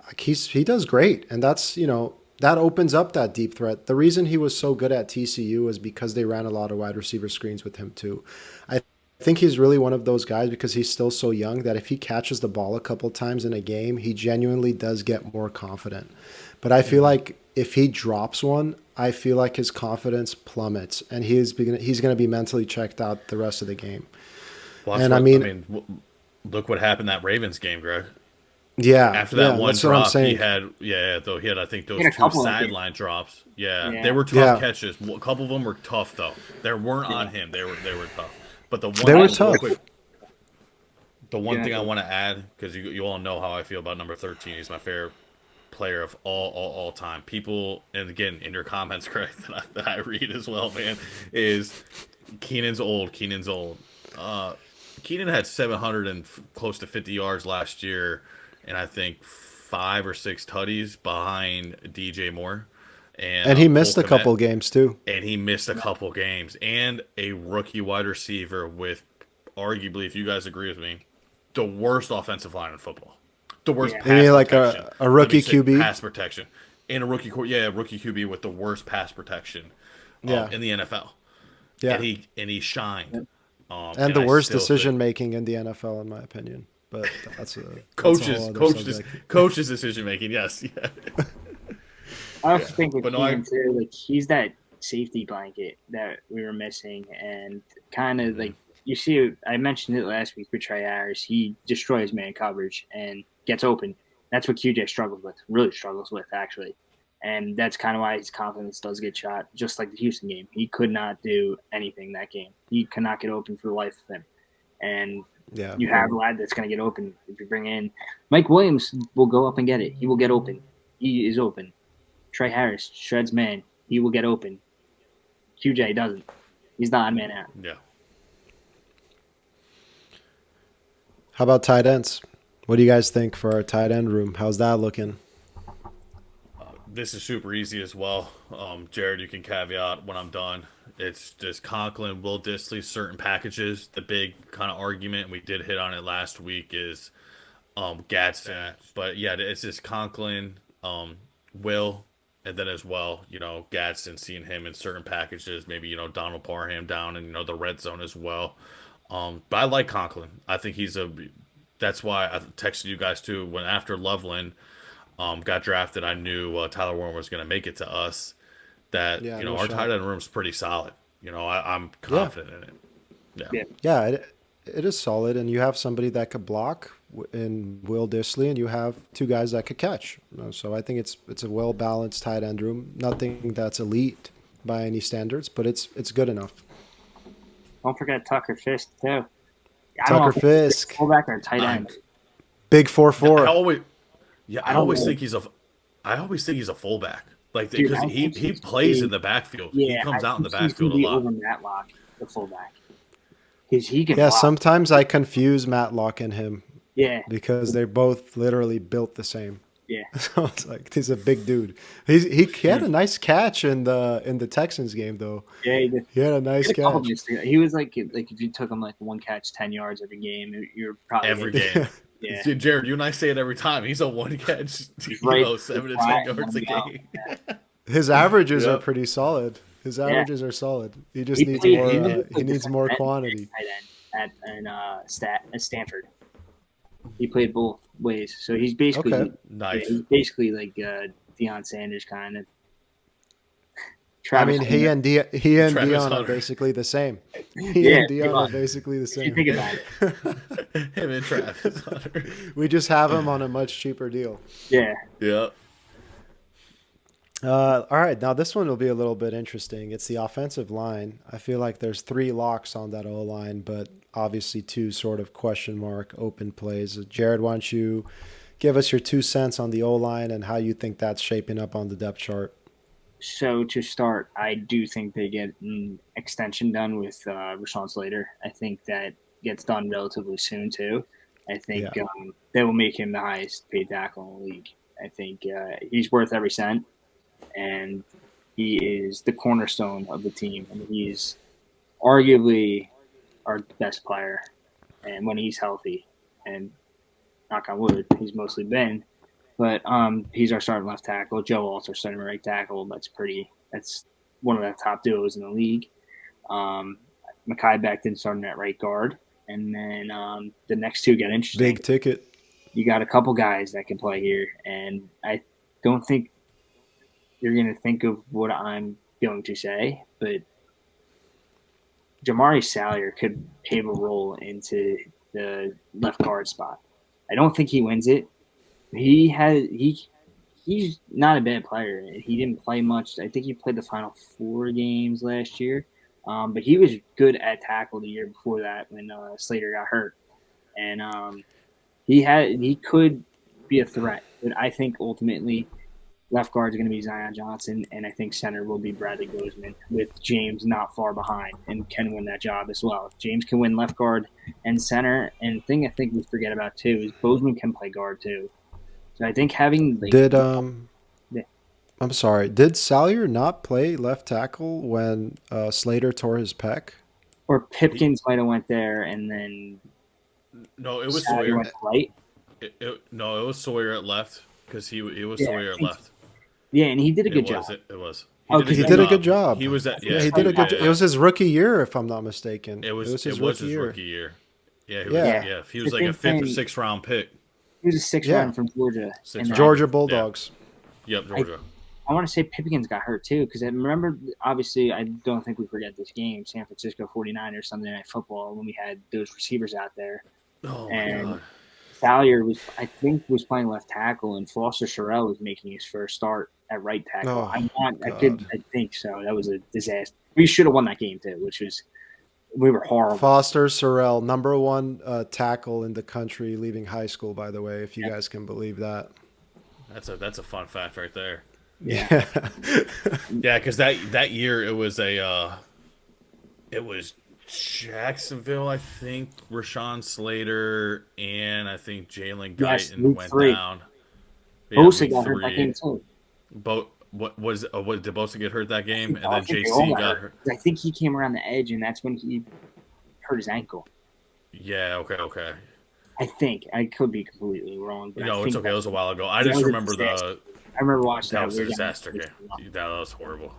Speaker 1: like he does great. And that's that opens up that deep threat. The reason he was so good at TCU is because they ran a lot of wide receiver screens with him too. I think he's really one of those guys because he's still so young that if he catches the ball a couple times in a game, he genuinely does get more confident. But I feel like if he drops one, I feel like his confidence plummets and he's going to be mentally checked out the rest of the game.
Speaker 2: Well,
Speaker 1: And
Speaker 2: look what happened that Ravens game, Greg.
Speaker 1: yeah,
Speaker 2: After that one
Speaker 1: that's what I'm
Speaker 2: drop,
Speaker 1: saying.
Speaker 2: he had I think
Speaker 3: He
Speaker 2: those
Speaker 3: had a
Speaker 2: two
Speaker 3: couple of them.
Speaker 2: sideline drops. Yeah, they
Speaker 3: Yeah.
Speaker 2: were tough
Speaker 1: Yeah.
Speaker 2: catches. A couple of them were tough though. They weren't on him. They were tough. But
Speaker 1: They were tough.
Speaker 2: the one
Speaker 3: Yeah.
Speaker 2: thing I want to add, because you all know how I feel about number 13. He's my favorite player of all time. People, and again in your comments, Craig, that I read as well, man, is Keenan's old. Keenan had 700 and close to 50 yards last year, and I think 5 or 6 tutties behind DJ Moore.
Speaker 1: And he missed a couple games too.
Speaker 2: And he missed a couple games. And a rookie wide receiver with, arguably, if you guys agree with me, the worst offensive line in football. The worst pass
Speaker 1: You mean like
Speaker 2: protection.
Speaker 1: a rookie
Speaker 2: Let me say
Speaker 1: QB?
Speaker 2: pass protection. And a rookie QB with the worst pass protection in the NFL.
Speaker 1: Yeah.
Speaker 2: And he shined.
Speaker 1: And the
Speaker 2: I
Speaker 1: worst
Speaker 2: still
Speaker 1: decision
Speaker 2: think-
Speaker 1: making in the NFL, in my opinion. But that's a
Speaker 2: coaches
Speaker 1: whole other subject.
Speaker 2: coaches decision making. Yes, yeah.
Speaker 3: I also think with
Speaker 2: But no,
Speaker 3: Keenan too, like he's that safety blanket that we were missing, and kind of like you see, I mentioned it last week with Trey Harris. He destroys man coverage and gets open. That's what QJ really struggles with actually, and that's kind of why his confidence does get shot. Just like the Houston game, he could not do anything that game. He could not get open for the life of him, and
Speaker 1: Yeah.
Speaker 3: you have a lad that's going to get open. If you bring in Mike Williams, will go up and get it. He will get open. He is open. Trey Harris shreds man. He will get open. QJ doesn't. He's not a man out.
Speaker 2: Yeah.
Speaker 1: How about tight ends? What do you guys think for our tight end room? How's that looking?
Speaker 2: This is super easy as well. Jared, you can caveat when I'm done. It's just Conklin, Will Dissly, certain packages. The big kind of argument, we did hit on it last week, is Gadsden. But yeah, it's just Conklin, Will, and then as well, Gadsden, seeing him in certain packages. Maybe, Donald Parham down in, the red zone as well. But I like Conklin. I think that's why I texted you guys too. When after Loveland got drafted, I knew Tyler Warren was going to make it to us. That
Speaker 1: no
Speaker 2: our
Speaker 1: shot.
Speaker 2: tight end room's pretty solid. I'm confident in it. Yeah.
Speaker 1: Yeah, it is solid, and you have somebody that could block in Will Dissly, and you have two guys that could catch. So I think it's a well balanced tight end room. Nothing that's elite by any standards, but it's good enough.
Speaker 3: Don't forget Tucker Fisk too.
Speaker 1: Tucker Fisk,
Speaker 3: fullback or tight end.
Speaker 1: big 4-4.
Speaker 2: I always think he's a fullback. Like
Speaker 3: Dude,
Speaker 2: because
Speaker 3: I
Speaker 2: he
Speaker 3: think he's
Speaker 2: plays
Speaker 3: big.
Speaker 2: in the backfield.
Speaker 3: Yeah,
Speaker 2: He comes
Speaker 3: I
Speaker 2: out in the
Speaker 3: think he's
Speaker 2: backfield a
Speaker 3: gonna be
Speaker 2: lot.
Speaker 3: over Matlock, the fullback, because he can.
Speaker 1: Yeah,
Speaker 3: block.
Speaker 1: sometimes I confuse Matlock and him
Speaker 3: Yeah,
Speaker 1: because they're both literally built the same.
Speaker 3: yeah.
Speaker 1: So it's like he's a big dude. He had a nice catch in the Texans game though.
Speaker 3: Yeah, he did.
Speaker 1: He had a nice
Speaker 3: He had a couple
Speaker 1: catch.
Speaker 3: mistakes. He was like if you took him like one catch, 10 yards every game, you're probably
Speaker 2: Every
Speaker 3: getting-
Speaker 2: game.
Speaker 3: Yeah,
Speaker 2: Dude, Jared, you and I say it every time. He's a one catch,
Speaker 3: Right.
Speaker 2: 7 to 10
Speaker 3: Right.
Speaker 2: yards a
Speaker 3: Yeah.
Speaker 2: game.
Speaker 1: His averages are
Speaker 2: Yep.
Speaker 1: pretty solid. His averages are solid. He just
Speaker 3: He
Speaker 1: needs
Speaker 3: played-
Speaker 1: more.
Speaker 3: he
Speaker 1: He
Speaker 3: played
Speaker 1: needs more
Speaker 3: defensive end
Speaker 1: quantity.
Speaker 3: and tight end at Stanford. He played both ways, so he's basically
Speaker 1: Okay.
Speaker 2: Nice.
Speaker 3: he's basically like Deion Sanders kind of.
Speaker 1: I mean, he and
Speaker 2: Travis
Speaker 1: Dion are
Speaker 2: Hunter.
Speaker 1: basically the same. He
Speaker 3: Yeah,
Speaker 1: and Dion
Speaker 3: pretty
Speaker 1: are
Speaker 3: much.
Speaker 1: basically the
Speaker 3: If you
Speaker 1: same.
Speaker 3: think about it,
Speaker 2: Him and Travis Hunter.
Speaker 1: We just have him on a much cheaper deal.
Speaker 3: yeah.
Speaker 2: Yeah.
Speaker 1: All right, now this one will be a little bit interesting. It's the offensive line. I feel like there's 3 locks on that O line, but obviously 2 sort of question mark open plays. Jared, why don't you give us your 2 cents on the O line and how you think that's shaping up on the depth chart?
Speaker 3: So to start, I do think they get an extension done with Rashawn Slater. I think that gets done relatively soon too. I think they will make him the highest paid tackle in the league. I think he's worth every cent, and he is the cornerstone of the team. I mean, he's arguably our best player, and when he's healthy, and knock on wood, he's mostly been. But he's our starting left tackle. Joe Alt's our starting right tackle. That's one of the top duos in the league. Mekhi Becton starting at right guard. And then the next two get interesting.
Speaker 1: Big ticket.
Speaker 3: You got a couple guys that can play here, and I don't think you're going to think of what I'm going to say, but Jamari Salyer could pave a role into the left guard spot. I don't think he wins it. He's not a bad player. He didn't play much. I think he played the final 4 games last year, but he was good at tackle the year before that when Slater got hurt, and he could be a threat. But I think ultimately left guard is going to be Zion Johnson, and I think center will be Bradley Bozeman, with James not far behind and can win that job as well. If James can win left guard and center, and the thing I think we forget about too is Bozeman can play guard too. So I think having
Speaker 1: I'm sorry. Did Salyer not play left tackle when Slater tore his pec?
Speaker 3: Or Pipkins might have went there, and then
Speaker 2: No, it was
Speaker 3: Salyer
Speaker 2: Sawyer.
Speaker 3: went right.
Speaker 2: No, it was Sawyer at left because he was Sawyer at left.
Speaker 3: Yeah, and he did a good job.
Speaker 2: It was.
Speaker 1: He did a good job.
Speaker 2: He was at
Speaker 1: he did a good. It was his rookie year, if I'm not mistaken.
Speaker 2: It was his rookie year. Yeah, he was like a 5th or 6th round pick.
Speaker 3: He was a 6th round from Georgia.
Speaker 1: Georgia Bulldogs.
Speaker 2: Yeah. Yep, Georgia.
Speaker 3: I want to say Pipkins got hurt too, because I remember, obviously, I don't think we forget this game, San Francisco 49ers Sunday Night Football, when we had those receivers out there.
Speaker 2: Oh,
Speaker 3: and
Speaker 2: my God.
Speaker 3: Salyer was playing left tackle, and Foster Sherrill was making his first start at right tackle. I think so. That was a disaster. We should have won that game too, we were horrible.
Speaker 1: Foster Sherrill, number 1 tackle in the country, leaving high school, by the way, if you guys can believe that.
Speaker 2: That's a fun fact right there.
Speaker 3: Yeah.
Speaker 2: Yeah, because that year it was Jacksonville, I think, Rashawn Slater, and I think Jalen Guyton went down.
Speaker 3: Bosa got hurt that game too.
Speaker 2: Did Bosa get hurt that game? And then JC got hurt.
Speaker 3: I think he came around the edge, and that's when he hurt his ankle.
Speaker 2: Yeah, okay.
Speaker 3: I think. I could be completely wrong. But
Speaker 2: no, it's okay. It was a while ago. I just remember
Speaker 3: I remember watching that.
Speaker 2: That was a disaster game. That was horrible.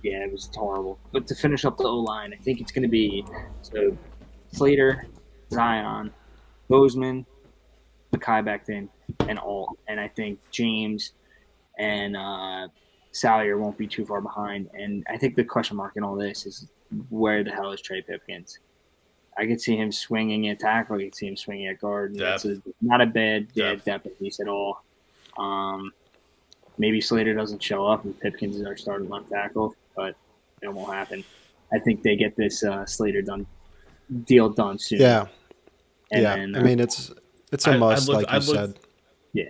Speaker 3: Yeah, it was horrible. But to finish up the O-line, I think it's going to be Slater, Zion, Bozeman, Mekhi Becton, and Alt. And I think James and Salyer won't be too far behind. And I think the question mark in all this is, where the hell is Trey Pipkins? I could see him swinging at tackle. I could see him swinging at guard. That's not a bad depth piece at all. Maybe Slater doesn't show up and Pipkins is our starting left tackle, but it won't happen. I think they get this Slater deal done soon.
Speaker 1: Yeah.
Speaker 3: And
Speaker 1: then, I mean, it's a must, like you said.
Speaker 3: Yeah.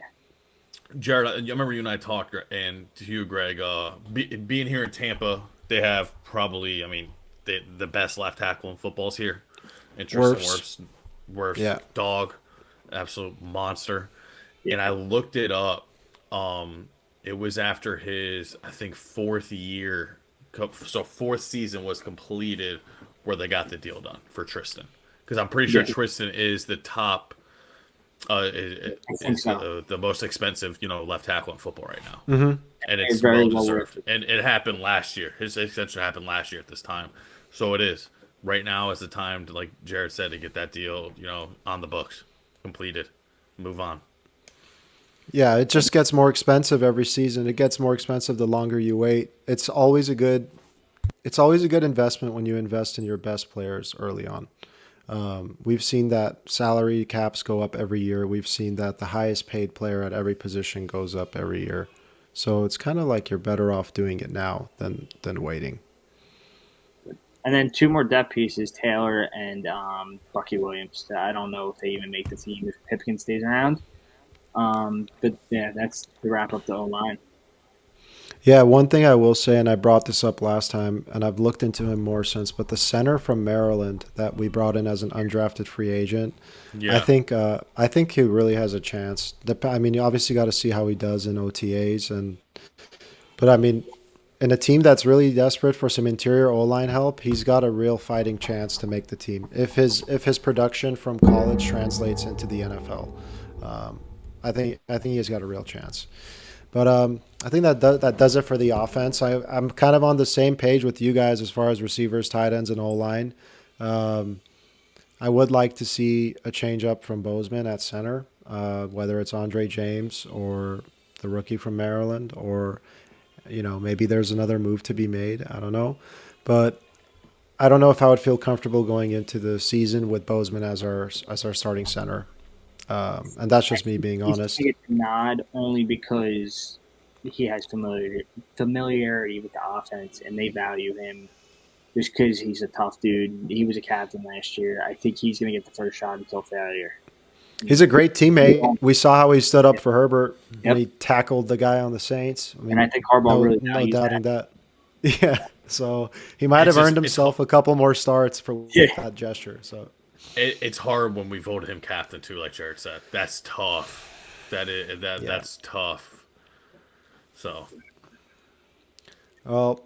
Speaker 2: Jared, I remember you and I talked, and to you, Greg, being here in Tampa, they have probably, the best left tackle in football's here. Interesting. Wirfs, dog, absolute monster. Yeah. And I looked it up. It was after his, I think, 4th year. So 4th season was completed where they got the deal done for Tristan. Because I'm pretty sure Tristan is the top, the most expensive, left tackle in football right now.
Speaker 1: Mm-hmm.
Speaker 2: And it's well deserved. And it happened last year. His extension happened last year at this time. So it is. Right now is the time to, like Jared said, to get that deal, on the books, completed, move on.
Speaker 1: Yeah, it just gets more expensive every season. It gets more expensive the longer you wait. It's always a good investment when you invest in your best players early on. We've seen that salary caps go up every year. We've seen that the highest paid player at every position goes up every year. So it's kind of like you're better off doing it now than waiting.
Speaker 3: And then 2 more depth pieces, Taylor and Bucky Williams. I don't know if they even make the team if Pipkin stays around. But yeah, that's to wrap up the O-line.
Speaker 1: Yeah, one thing I will say, and I brought this up last time, and I've looked into him more since, but the center from Maryland that we brought in as an undrafted free agent, I think he really has a chance. You obviously got to see how he does in OTAs, but in a team that's really desperate for some interior O-line help, he's got a real fighting chance to make the team if his production from college translates into the NFL. I think he's got a real chance. But I think that does it for the offense. I'm kind of on the same page with you guys as far as receivers, tight ends, and O-line. I would like to see a change up from Bozeman at center, whether it's Andre James or the rookie from Maryland, or maybe there's another move to be made. I don't know, but I don't know if I would feel comfortable going into the season with Bozeman as our starting center, and that's just me being
Speaker 3: He's
Speaker 1: honest.
Speaker 3: gonna get the nod only because he has familiarity with the offense, and they value him just because he's a tough dude. He was a captain last year. I think he's going to get the first shot until failure.
Speaker 1: He's a great teammate. We saw how he stood up for Herbert when
Speaker 3: Yep.
Speaker 1: he tackled the guy on the Saints. I mean,
Speaker 3: And I think Harbaugh really
Speaker 1: no
Speaker 3: values
Speaker 1: doubting
Speaker 3: that.
Speaker 1: that. Yeah, so he might
Speaker 2: It's
Speaker 1: have
Speaker 2: just-
Speaker 1: earned himself a couple more starts for
Speaker 3: Yeah.
Speaker 1: that gesture. So
Speaker 2: It's hard when we voted him captain too, like Jared said. That's tough. That's tough. So
Speaker 1: well,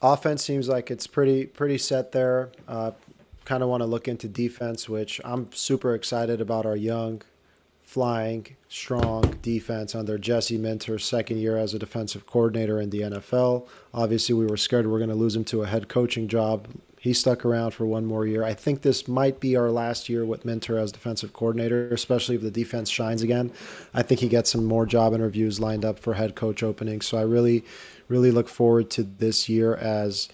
Speaker 1: offense seems like it's pretty set there. Kind of want to look into defense, which I'm super excited about our young, flying, strong defense under Jesse Minter's second year as a defensive coordinator in the NFL. Obviously, we were scared we were going to lose him to a head coaching job. He stuck around for one more year. I think this might be our last year with Minter as defensive coordinator, especially if the defense shines again. I think he gets some more job interviews lined up for head coach openings. So I really look forward to this year as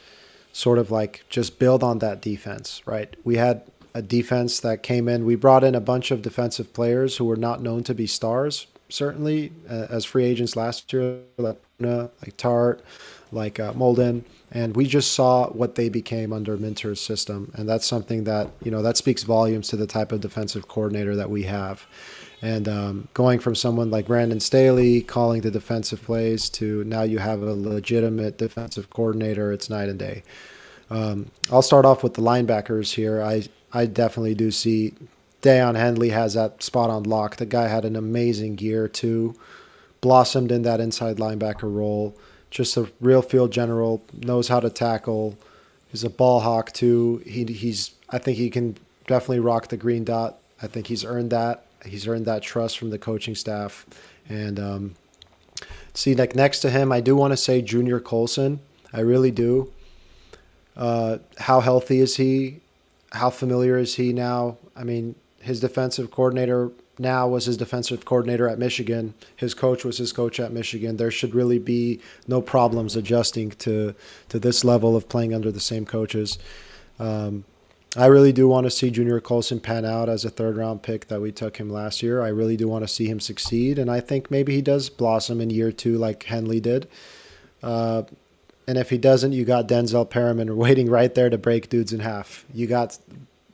Speaker 1: sort of like just build on that defense, right? We had a defense that came in. We brought in a bunch of defensive players who were not known to be stars, certainly, as free agents last year, like Puna, like Tart, like Molden. And we just saw what they became under Minter's system. And that's something that, that speaks volumes to the type of defensive coordinator that we have. And going from someone like Brandon Staley calling the defensive plays to now you have a legitimate defensive coordinator, it's night and day. I'll start off with the linebackers here. I definitely do see Deion Henley has that spot on lock. The guy had an amazing year too, blossomed in that inside linebacker role. Just a real field general, knows how to tackle. He's a ball hawk too. I think he can definitely rock the green dot. I think he's earned that. He's earned that trust from the coaching staff. And see, like next to him, I do want to say Junior Colson. I really do. How healthy is he? How familiar is he now? I mean, his defensive coordinator now was his defensive coordinator at Michigan. His coach was his coach at Michigan. There should really be no problems adjusting to this level of playing under the same coaches. I really do want to see Junior Colson pan out as a third-round pick that we took him last year. I really do want to see him succeed, and I think maybe he does blossom in year two like Henley did. And if he doesn't, you got Denzel Perriman waiting right there to break dudes in half. You got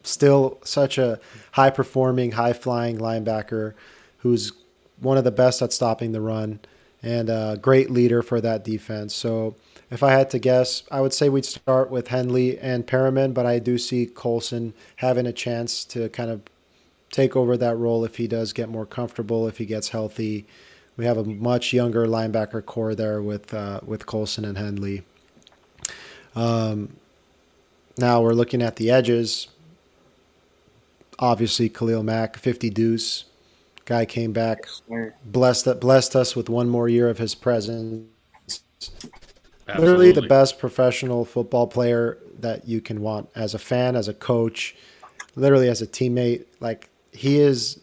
Speaker 1: still such a high-performing, high-flying linebacker who's one of the best at stopping the run and a great leader for that defense. So if I had to guess, I would say we'd start with Henley and Perriman, but I do see Colson having a chance to kind of take over that role if he does get more comfortable, if he gets healthy. We have a much younger linebacker core there with Colson and Henley. Now we're looking at the edges. Obviously, Khalil Mack, 50 deuce. Guy came back, blessed us with one more year of his presence.
Speaker 2: absolutely.
Speaker 1: Literally the best professional football player that you can want as a fan, as a coach, literally as a teammate. Like, he is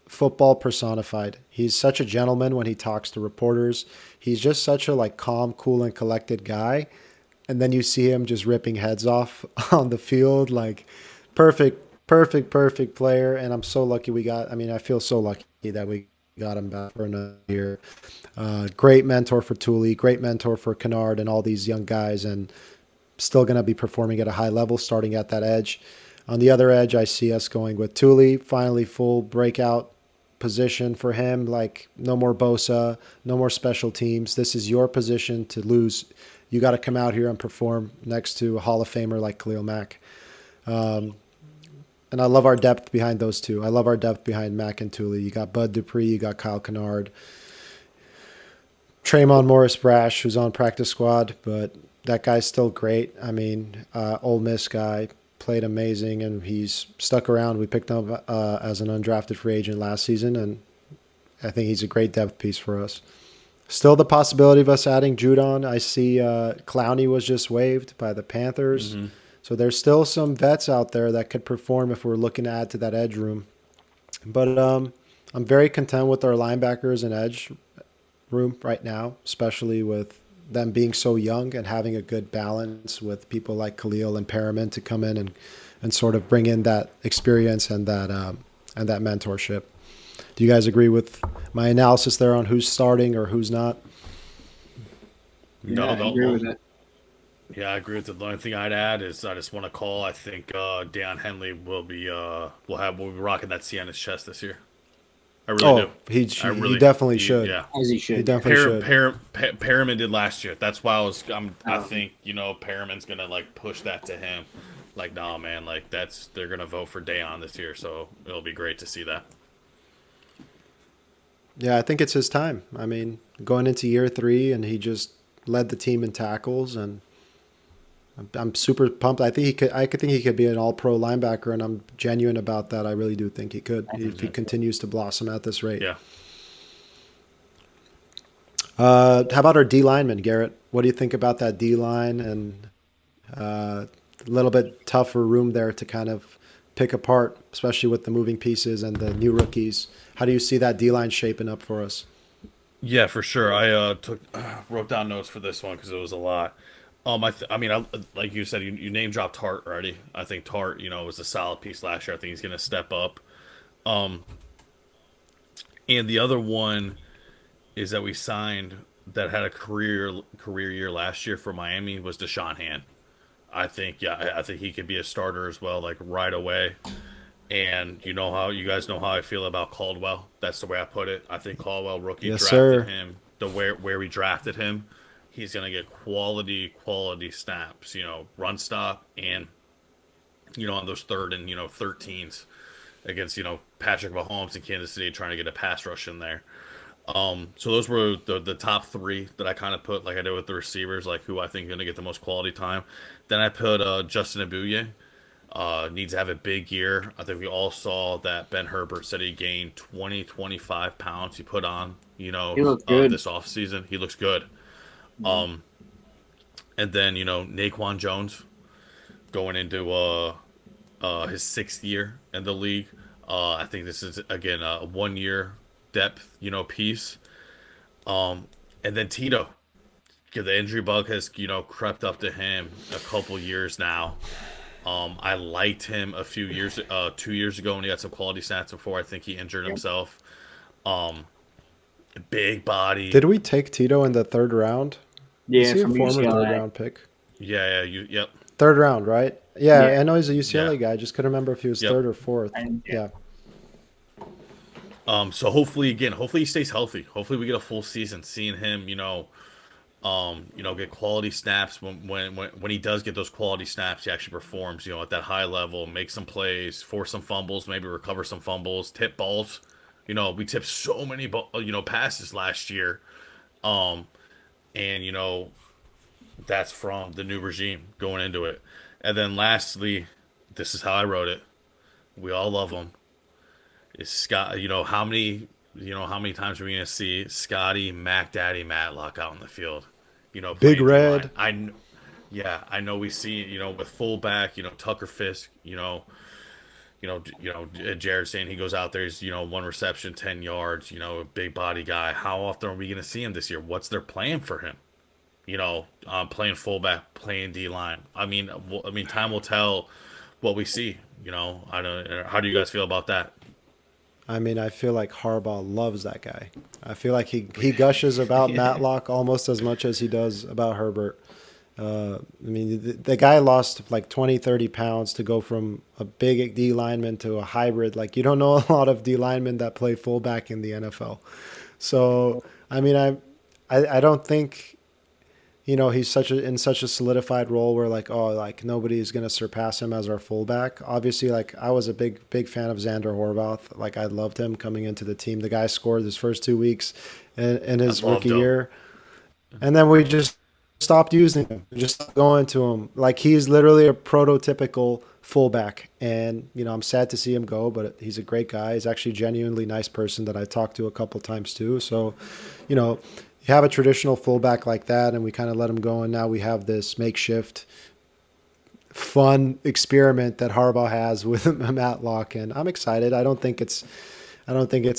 Speaker 1: football personified. He's such a gentleman when he talks to reporters. He's just such a calm, cool, and collected guy. And then you see him just ripping heads off on the field. Like, perfect player. And I'm so lucky I feel so lucky that we got him back for another year. Great mentor for Thule, great mentor for Kennard and all these young guys, and still going to be performing at a high level starting at that edge. On the other edge, I see us going with Thule, finally full breakout position for him. Like, no more Bosa, no more special teams. This is your position to lose. You got to come out here and perform next to a Hall of Famer like Khalil Mack. And I love our depth behind those two. I love our depth behind Mack and Thule. You got Bud Dupree, you got Kyle Kennard. Tremont Morris-Brash, who's on practice squad, but that guy's still great. I mean, Ole Miss guy, played amazing, and he's stuck around. We picked him up as an undrafted free agent last season, and I think he's a great depth piece for us. Still the possibility of us adding Judon. I see Clowney was just waived by the Panthers.
Speaker 2: Mm-hmm.
Speaker 1: So there's still some vets out there that could perform if we're looking to add to that edge room. But I'm very content with our linebackers and edge room right now, especially with them being so young and having a good balance with people like Khalil and Perriman to come in and sort of bring in that experience and that mentorship. Do you guys agree with my analysis there on who's starting or who's not?
Speaker 3: Yeah, I agree with it.
Speaker 2: Yeah, I agree with it. The only thing I'd add is I just want to call. I think Dan Henley will be rocking that C on his chest this year. I really do.
Speaker 1: He definitely should.
Speaker 2: Yeah,
Speaker 3: As he should.
Speaker 1: He definitely should.
Speaker 2: Perriman did last year. That's why I think Perriman's gonna like push that to him. Like, nah, man, like they're gonna vote for Dayon this year, so it'll be great to see that.
Speaker 1: Yeah, I think it's his time. I mean, going into year 3, and he just led the team in tackles, and I'm super pumped. I think I could think he could be an all-pro linebacker, and I'm genuine about that. I really do think he could if he continues to blossom at this rate.
Speaker 2: Yeah.
Speaker 1: How about our D lineman, Garrett? What do you think about that D line and a little bit tougher room there to kind of pick apart, especially with the moving pieces and the new rookies? How do you see that D line shaping up for us?
Speaker 2: Yeah, for sure. I wrote down notes for this one because it was a lot. Like you said, you name dropped Tart already. I think Tart, was a solid piece last year. I think he's going to step up. And the other one is that we signed that had a career year last year for Miami was Deshaun Hand. I think he could be a starter as well, like right away. And you guys know how I feel about Caldwell. That's the way I put it. I think Caldwell drafted him where we drafted him. He's going to get quality snaps, run stop, and, on those 3rd and, 13s against, Patrick Mahomes in Kansas City trying to get a pass rush in there. So those were the top 3 that I kind of put, like I did with the receivers, like who I think is going to get the most quality time. Then I put Justin Abuye. Needs to have a big year. I think we all saw that Ben Herbert said he gained 25 pounds he put on, this offseason. He looks good. And then, Naquan Jones going into his 6th year in the league. I think this is, again, a 1-year depth, piece. And then Tito. The injury bug has, crept up to him a couple years now. I liked him 2 years ago when he got some quality stats before I think he injured himself. Big body.
Speaker 1: Did we take Tito in the 3rd round?
Speaker 3: Yeah,
Speaker 1: is he a
Speaker 3: from
Speaker 1: former
Speaker 3: UCLA.
Speaker 1: 3rd round pick?
Speaker 2: Yeah, yep.
Speaker 1: 3rd round, right? Yeah,
Speaker 3: Yeah.
Speaker 1: I know he's a UCLA guy. I just couldn't remember if he was 3rd or 4th. Yeah.
Speaker 2: So hopefully he stays healthy. Hopefully we get a full season seeing him, get quality snaps. When he does get those quality snaps, he actually performs, at that high level, make some plays, force some fumbles, maybe recover some fumbles, tip balls. We tipped so many, passes last year. And, that's from the new regime going into it. And then lastly, this is how I wrote it. We all love him. Is Scott, how many times are we going to see Scotty Mac Daddy Matlock out in the field?
Speaker 1: Big Red.
Speaker 2: I know we see, with fullback, Tucker Fisk, Jared saying he goes out there, he's, 1 reception, 10 yards, a big body guy. How often are we going to see him this year? What's their plan for him? Playing fullback, playing D-line. I mean, time will tell what we see, how do you guys feel about that?
Speaker 1: I mean, I feel like Harbaugh loves that guy. I feel like he gushes about Matlock almost as much as he does about Herbert. The guy lost like 20, 30 pounds to go from a big D lineman to a hybrid. Like, you don't know a lot of D linemen that play fullback in the NFL. So, I don't think, he's in such a solidified role where nobody's going to surpass him as our fullback. Obviously, I was a big fan of Xander Horvath. Like, I loved him coming into the team. The guy scored his first 2 weeks in his rookie year. And then we just stopped using him. We just stopped going to him. Like, he's literally a prototypical fullback. And, I'm sad to see him go, but he's a great guy. He's actually a genuinely nice person that I talked to a couple times too. So, you have a traditional fullback like that, and we kind of let him go, and now we have this makeshift fun experiment that Harbaugh has with Matlock, and I'm excited. I don't think it's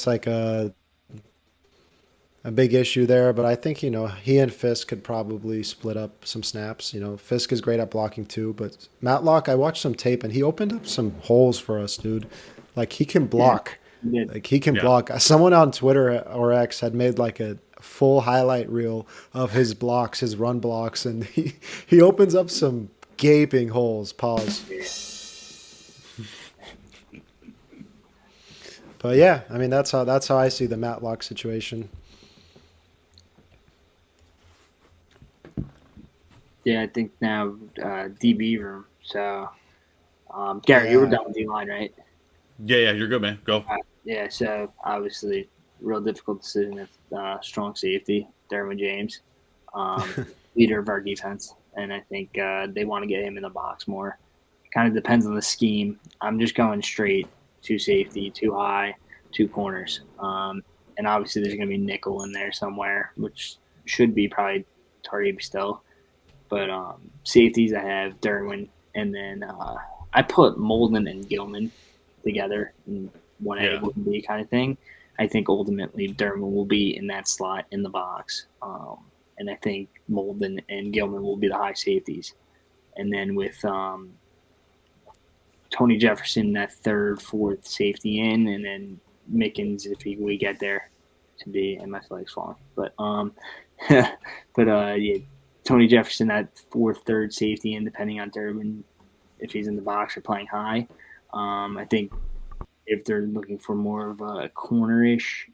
Speaker 1: like a big issue there, but I think, he and Fisk could probably split up some snaps. Fisk is great at blocking too, but Matlock, I watched some tape and he opened up some holes for us, dude. Like he can block.
Speaker 3: Yeah.
Speaker 1: Like he can
Speaker 2: Yeah.
Speaker 1: block. Someone on Twitter or X had made like a full highlight reel of his blocks, his run blocks, and he opens up some gaping holes. Pause. But yeah, I mean that's how I see the Matlock situation.
Speaker 3: Yeah, I think now DB room. So, Garrett, you were
Speaker 1: Yeah.
Speaker 3: down the line, right?
Speaker 2: Yeah, you're good, man. Go.
Speaker 3: Yeah, so obviously, real difficult decision of strong safety, Derwin James, leader of our defense, and I think they want to get him in the box more. Kind of depends on the scheme. I'm just going straight to safety, too high, two corners, and obviously there's going to be nickel in there somewhere, which should be probably Tariq still. But safeties, I have Derwin, and then I put Molden and Gilman together in 1A, 1B kind of thing. I think ultimately Derwin will be in that slot in the box. And I think Molden and Gilman will be the high safeties. And then with Tony Jefferson, that third, fourth safety in, and then Mickens, if we get there, to be, and my flag's falling. But, yeah, Tony Jefferson, that fourth, third safety in, depending on Durbin, if he's in the box or playing high. I think if they're looking for more of a corner-ish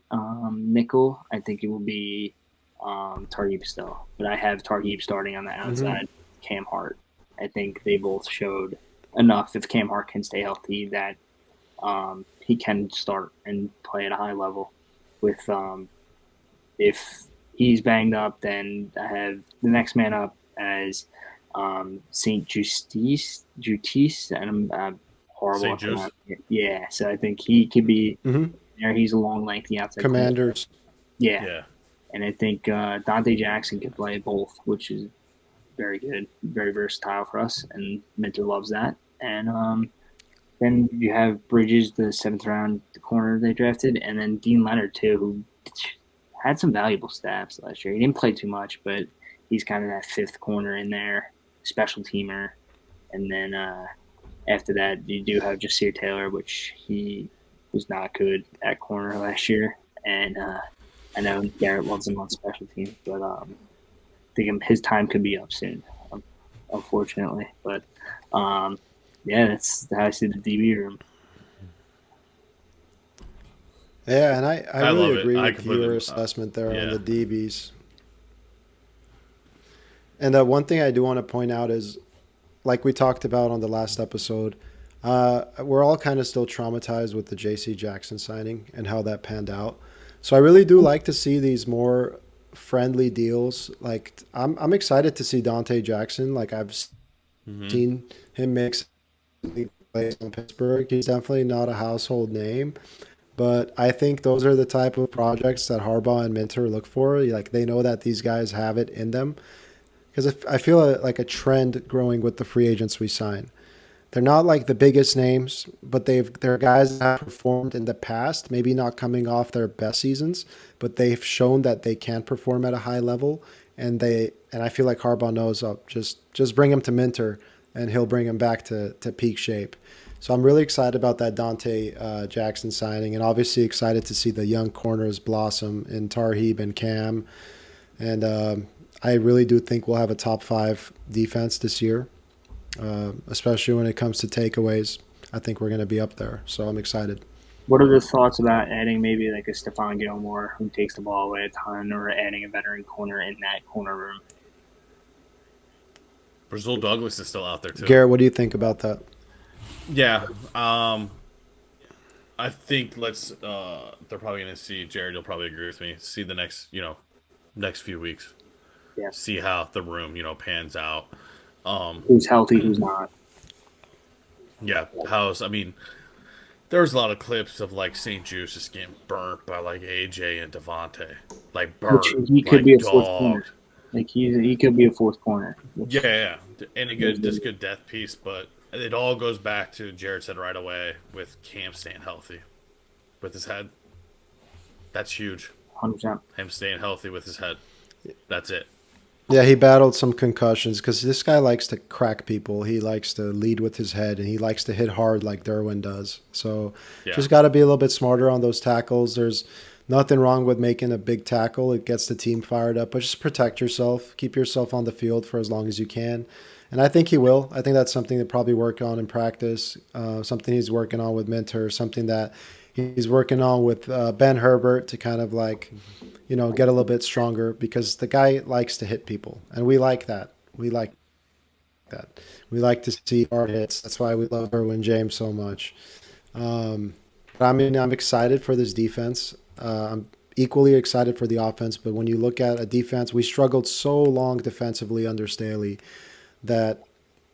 Speaker 3: nickel, I think it will be Tarheeb still. But I have Tarheeb starting on the outside, Cam Hart. I think they both showed enough, if Cam Hart can stay healthy, that he can start and play at a high level. With if he's banged up, then I have the next man up as Saint Justice, and I'm horrible.
Speaker 2: St. Juice?
Speaker 3: Yeah, so I think he could be there. He's a long, lengthy outside
Speaker 1: Commanders.
Speaker 3: Yeah, and I think Dante Jackson can play both, which is very good, very versatile for us, and Minter loves that. And then you have Bridges, the 7th round corner they drafted, and then Dean Leonard too, who had some valuable stats last year. He didn't play too much, but he's kind of that 5th corner in there, special teamer. And then after that, you do have Jasir Taylor, which he was not good at corner last year. And I know Garrett loves him on special teams, but I think his time could be up soon, unfortunately. But yeah, that's how I see the DB room.
Speaker 1: Yeah, and I
Speaker 2: love
Speaker 1: really
Speaker 2: it.
Speaker 1: agree
Speaker 2: I
Speaker 1: with
Speaker 2: completely-
Speaker 1: your assessment there
Speaker 2: yeah.
Speaker 1: on the DBs. And one thing I do want to point out is, like we talked about on the last episode, we're all kind of still traumatized with the J.C. Jackson signing and how that panned out. So I really do like to see these more friendly deals. Like I'm excited to see Dante Jackson. Like I've seen him make plays in Pittsburgh. He's definitely not a household name. But I think those are the type of projects that Harbaugh and Minter look for. Like they know that these guys have it in them. Because I feel like a trend growing with the free agents we sign. They're not like the biggest names, but they're guys that have performed in the past, maybe not coming off their best seasons, but they've shown that they can perform at a high level. And I feel like Harbaugh knows, just bring him to Minter, and he'll bring him back to peak shape. So I'm really excited about that Dante Jackson signing, and obviously excited to see the young corners blossom in Tarheeb and Cam. And I really do think we'll have a top 5 defense this year, especially when it comes to takeaways. I think we're going to be up there, so I'm excited.
Speaker 3: What are the thoughts about adding maybe like a Stephon Gilmore who takes the ball away a ton, or adding a veteran corner in that corner room?
Speaker 2: Brazil Douglas is still out there too.
Speaker 1: Garrett, what do you think about that?
Speaker 2: Yeah, I think they're probably going to see, Jared, you'll probably agree with me, see the next few weeks.
Speaker 3: Yeah.
Speaker 2: See how the room, pans out.
Speaker 3: Who's healthy, who's not.
Speaker 2: Yeah, there was a lot of clips of like St. Juice just getting burnt by like AJ and Devontae. Like burnt.
Speaker 3: Which he could
Speaker 2: like
Speaker 3: be a fourth
Speaker 2: dogged.
Speaker 3: corner. Like he could be a fourth corner.
Speaker 2: Yeah. And a good, just good death piece, but it all goes back to Jared said right away with Cam staying healthy with his head. That's huge.
Speaker 3: 100%.
Speaker 2: Him staying healthy with his head. That's it.
Speaker 1: Yeah, he battled some concussions because this guy likes to crack people. He likes to lead with his head, and he likes to hit hard like Derwin does. So
Speaker 2: Yeah.
Speaker 1: just got to be a little bit smarter on those tackles. There's nothing wrong with making a big tackle. It gets the team fired up, but just protect yourself. Keep yourself on the field for as long as you can. And I think he will. I think that's something to probably work on in practice, something he's working on with Minter, something that he's working on with Ben Herbert to kind of like – get a little bit stronger because the guy likes to hit people, and we like that. We like that. We like to see hard hits. That's why we love Derwin James so much. But I mean, I'm excited for this defense. I'm equally excited for the offense, but when you look at a defense, we struggled so long defensively under Staley that,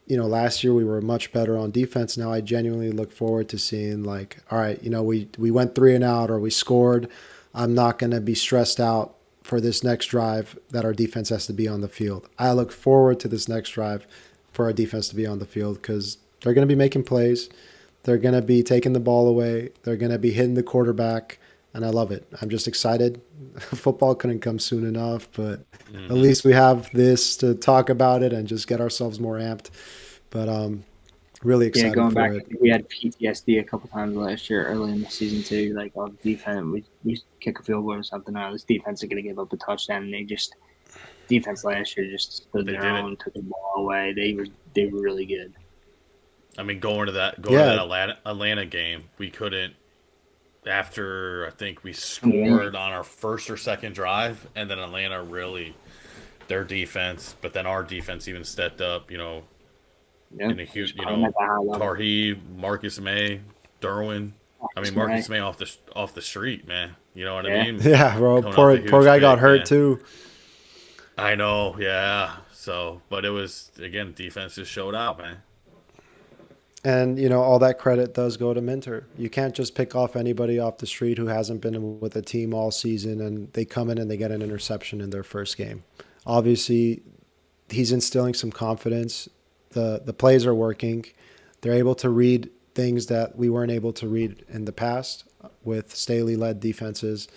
Speaker 1: last year we were much better on defense. Now I genuinely look forward to seeing like, all right, we went 3 and out or we scored. I'm not going to be stressed out for this next drive that our defense has to be on the field. I look forward to this next drive for our defense to be on the field because they're going to be making plays. They're going to be taking the ball away. They're going to be hitting the quarterback, and I love it. I'm just excited. Football couldn't come soon enough, but at least we have this to talk about it and just get ourselves more amped. But really excited
Speaker 3: going
Speaker 1: for
Speaker 3: back,
Speaker 1: it.
Speaker 3: we had PTSD a couple times last year, early in the season too. Like on defense, we kick a field goal or something. This defense is going to give up a touchdown, and defense last year just stood their own, took the ball away. They were really good.
Speaker 2: I mean, going to that Atlanta game, we couldn't. After I think we scored on our first or second drive, and then Atlanta really their defense, but then our defense even stepped up. In a huge, Tarheeb, Marcus May, Derwin. I mean, Marcus May off the street, man. You know what I mean?
Speaker 1: Yeah, bro. Poor guy got hurt too.
Speaker 2: I know, yeah. So, but it was again, defense just showed out, man.
Speaker 1: And all that credit does go to Minter. You can't just pick off anybody off the street who hasn't been with a team all season, and they come in and they get an interception in their first game. Obviously, he's instilling some confidence. The plays are working. They're able to read things that we weren't able to read in the past with Staley-led defenses.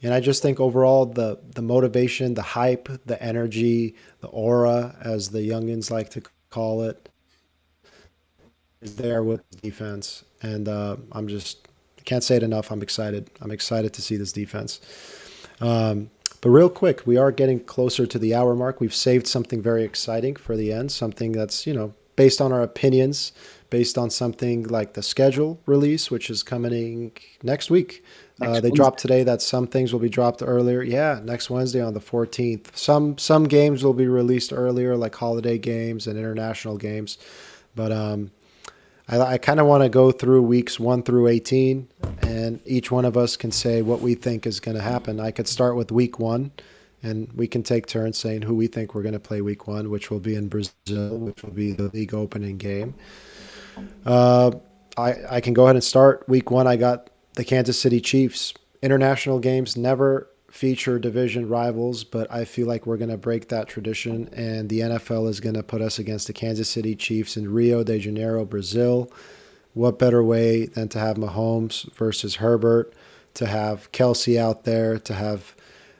Speaker 1: And I just think overall the motivation, the hype, the energy, the aura, as the youngins like to call it, is there with the defense. And I can't say it enough. I'm excited. I'm excited to see this defense. But real quick, we are getting closer to the hour mark. We've saved something very exciting for the end, something that's, based on our opinions, based on something like the schedule release, which is coming next week. They dropped today that some things will be dropped earlier. Yeah, next Wednesday on the 14th. Some games will be released earlier, like holiday games and international games. But I kind of want to go through weeks 1 through 18, and each one of us can say what we think is going to happen. I could start with week 1, and we can take turns saying who we think we're going to play week 1, which will be in Brazil, which will be the league opening game. I can go ahead and start. Week 1, I got the Kansas City Chiefs. International games never feature division rivals, but I feel like we're going to break that tradition, and the NFL is going to put us against the Kansas City Chiefs in Rio de Janeiro, Brazil. What better way than to have Mahomes versus Herbert, to have Kelsey out there, to have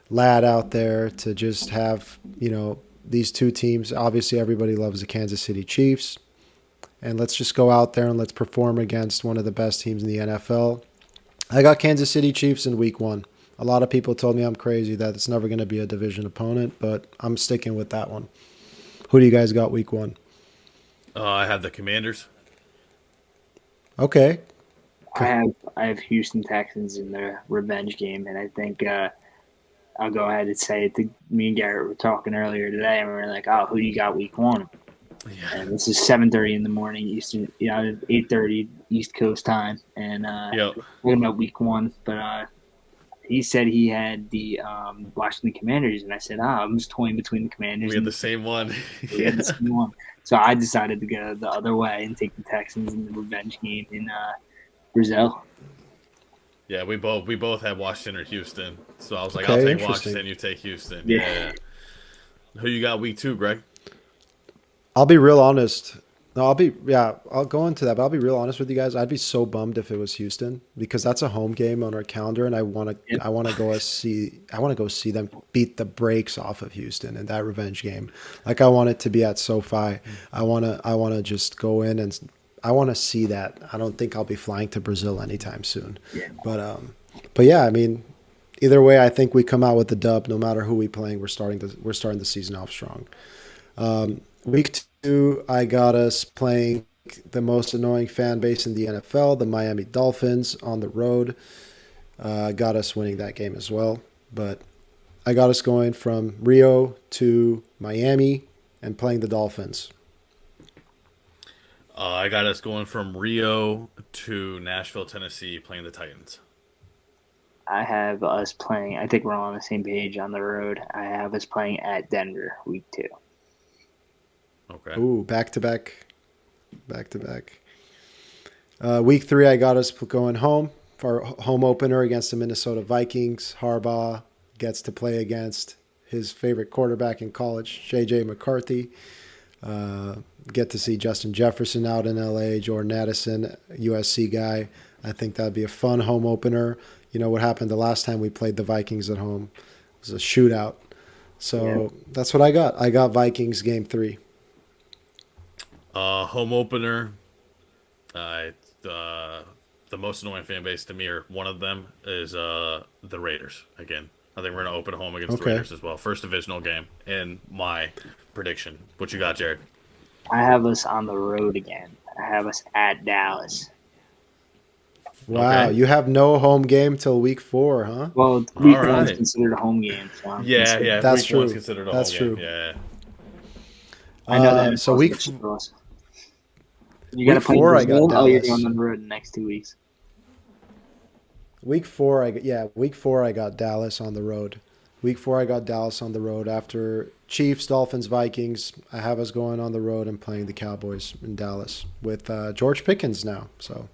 Speaker 1: Ladd out there, to just have, these two teams. Obviously, everybody loves the Kansas City Chiefs, and let's just go out there and let's perform against one of the best teams in the NFL. I got Kansas City Chiefs in week 1. A lot of people told me I'm crazy that it's never going to be a division opponent, but I'm sticking with that one. Who do you guys got week 1?
Speaker 2: I have the Commanders.
Speaker 1: Okay.
Speaker 3: I have Houston Texans in the revenge game, and I think I'll go ahead and say it. Me and Garrett were talking earlier today, and we were like, "Oh, who do you got week 1?" Yeah. And this is 7:30 in the morning Eastern, 8:30 East Coast time, and we're talking about week 1. But he said he had the Washington Commanders, and I said, I'm just toying between the Commanders.
Speaker 2: We had the same one.
Speaker 3: We had the same one. So I decided to go the other way and take the Texans in the revenge game in Brazil.
Speaker 2: Yeah, we both had Washington or Houston. So I was like, I'll take Washington, you take Houston. Yeah. Who you got week 2, Greg?
Speaker 1: I'll be real honest. No, I'll go into that, but I'll be real honest with you guys. I'd be so bummed if it was Houston because that's a home game on our calendar, and
Speaker 3: Yep.
Speaker 1: I want to go see them beat the brakes off of Houston in that revenge game. Like I want it to be at SoFi. I want to just go in and I want to see that. I don't think I'll be flying to Brazil anytime soon.
Speaker 3: Yeah.
Speaker 1: But yeah, I mean, either way, I think we come out with the dub. No matter who we playing, we're starting the season off strong. Week two, I got us playing the most annoying fan base in the NFL, the Miami Dolphins, on the road. Got us winning that game as well. But I got us going from Rio to Miami and playing the Dolphins.
Speaker 2: I got us going from Rio to Nashville, Tennessee, playing the Titans.
Speaker 3: I have us playing. I think we're all on the same page on the road. I have us playing at Denver week 2.
Speaker 2: Okay.
Speaker 1: Ooh, back to back. Back to back. Week 3, I got us going home for our home opener against the Minnesota Vikings. Harbaugh gets to play against his favorite quarterback in college, J.J. McCarthy. Get to see Justin Jefferson out in L.A., Jordan Addison, USC guy. I think that'd be a fun home opener. You know what happened the last time we played the Vikings at home? It was a shootout. So That's what I got. I got Vikings game 3.
Speaker 2: Home opener. The most annoying fan base to me, or one of them, is the Raiders. Again, I think we're going to open home against the Raiders as well. First divisional game in my prediction. What you got, Jared?
Speaker 3: I have us on the road again. I have us at Dallas.
Speaker 1: Wow,
Speaker 2: Okay.
Speaker 1: you have no home game till week 4, huh?
Speaker 3: Well, week
Speaker 2: All
Speaker 3: 1 is
Speaker 2: right.
Speaker 3: considered a home game. So
Speaker 2: Yeah.
Speaker 1: That's
Speaker 2: Week
Speaker 1: true.
Speaker 2: one's considered a
Speaker 1: That's
Speaker 2: home
Speaker 1: true.
Speaker 2: game. Yeah.
Speaker 3: I know that.
Speaker 1: So week
Speaker 3: You got to
Speaker 1: week
Speaker 3: play
Speaker 1: 4, I got
Speaker 3: Brazil. Oh, you're
Speaker 1: Dallas.
Speaker 3: going on the road the next 2 weeks.
Speaker 1: Week 4, I got Dallas on the road. Week 4, I got Dallas on the road. After Chiefs, Dolphins, Vikings, I have us going on the road and playing the Cowboys in Dallas with George Pickens now. So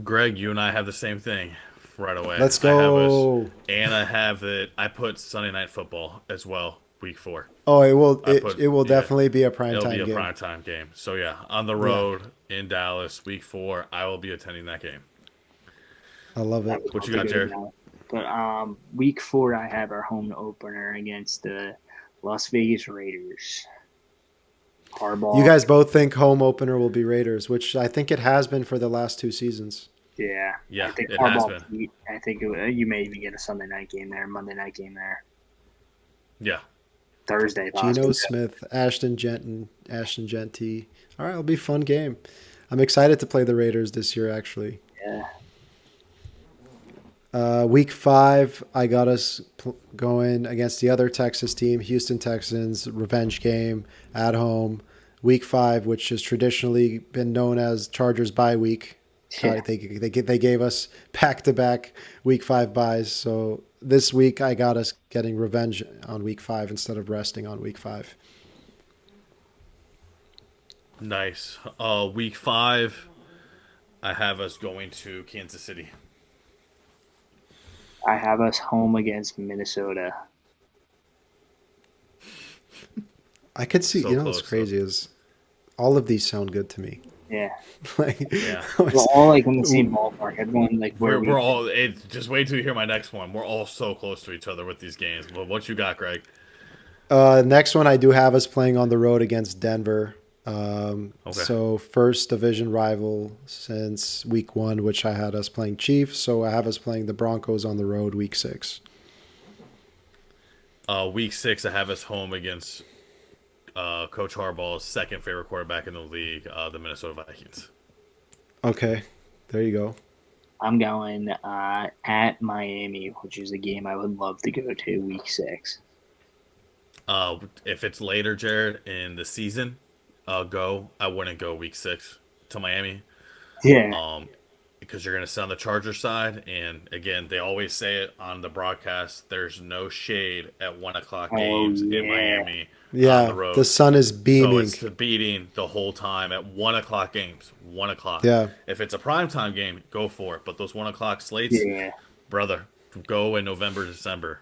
Speaker 2: Greg, you and I have the same thing right away.
Speaker 1: let's
Speaker 2: I have
Speaker 1: go.
Speaker 2: us, and I have that. I put Sunday Night Football as well, week 4.
Speaker 1: Oh,
Speaker 2: I put
Speaker 1: it will
Speaker 2: yeah,
Speaker 1: definitely be a
Speaker 2: it'll be
Speaker 1: primetime
Speaker 2: a
Speaker 1: game.
Speaker 2: primetime game. So yeah, on the
Speaker 1: Yeah,
Speaker 2: road in Dallas, week 4, I will be attending that game.
Speaker 1: I love
Speaker 3: That
Speaker 1: it.
Speaker 3: was
Speaker 2: What you
Speaker 3: also
Speaker 2: got,
Speaker 3: good
Speaker 2: Jared?
Speaker 3: now. But week 4, I have our home opener against the Las Vegas Raiders. Harbaugh.
Speaker 1: You guys both think home opener will be Raiders, which I think it has been for the last 2 seasons.
Speaker 3: Yeah.
Speaker 2: Yeah,
Speaker 3: I think
Speaker 2: it has
Speaker 3: Harbaugh.
Speaker 2: been.
Speaker 3: I think you may even get a Sunday night game there, Monday night game there,
Speaker 2: Yeah.
Speaker 1: Geno
Speaker 3: Thursday possibly.
Speaker 1: Smith, Ashton Genty. All right, it'll be a fun game. I'm excited to play the Raiders this year, actually.
Speaker 3: Yeah.
Speaker 1: Week 5, I got us going against the other Texas team, Houston Texans, revenge game at home. Week 5, which has traditionally been known as Chargers bye week.
Speaker 3: Yeah.
Speaker 1: They gave us back-to-back week 5 buys. So this week, I got us getting revenge on week 5 instead of resting on week 5.
Speaker 2: Nice. Week 5, I have us going to Kansas City.
Speaker 3: I have us home against Minnesota.
Speaker 1: I could see,
Speaker 2: So
Speaker 1: you know what's
Speaker 2: close,
Speaker 1: crazy is all of these sound good to me.
Speaker 3: Yeah.
Speaker 1: Like,
Speaker 2: Yeah.
Speaker 3: We're all like in the same ballpark. Everyone like where
Speaker 2: We're all. Just wait till you hear my next one. We're all so close to each other with these games. Well, what you got, Greg?
Speaker 1: Next one, I do have us playing on the road against Denver.
Speaker 2: Okay.
Speaker 1: So first division rival since week 1, which I had us playing Chiefs. So I have us playing the Broncos on the road week 6.
Speaker 2: Week 6, I have us home against Coach Harbaugh's second favorite quarterback in the league, the Minnesota Vikings.
Speaker 1: Okay, there you go.
Speaker 3: I'm going at Miami, which is a game I would love to go to week 6.
Speaker 2: If it's later, Jared, in the season, go. I wouldn't go week 6 to Miami.
Speaker 3: Yeah.
Speaker 2: Because you're going to sit on the Chargers side, and again, they always say it on the broadcast. There's no shade at 1:00 games in Miami on the
Speaker 1: Yeah,
Speaker 2: road.
Speaker 1: the sun is
Speaker 2: So
Speaker 1: beaming.
Speaker 2: it's the beating the whole time at 1:00 games. 1:00.
Speaker 1: Yeah.
Speaker 2: If it's a primetime game, go for it. But those 1:00 slates,
Speaker 3: Yeah.
Speaker 2: brother, go in November, December.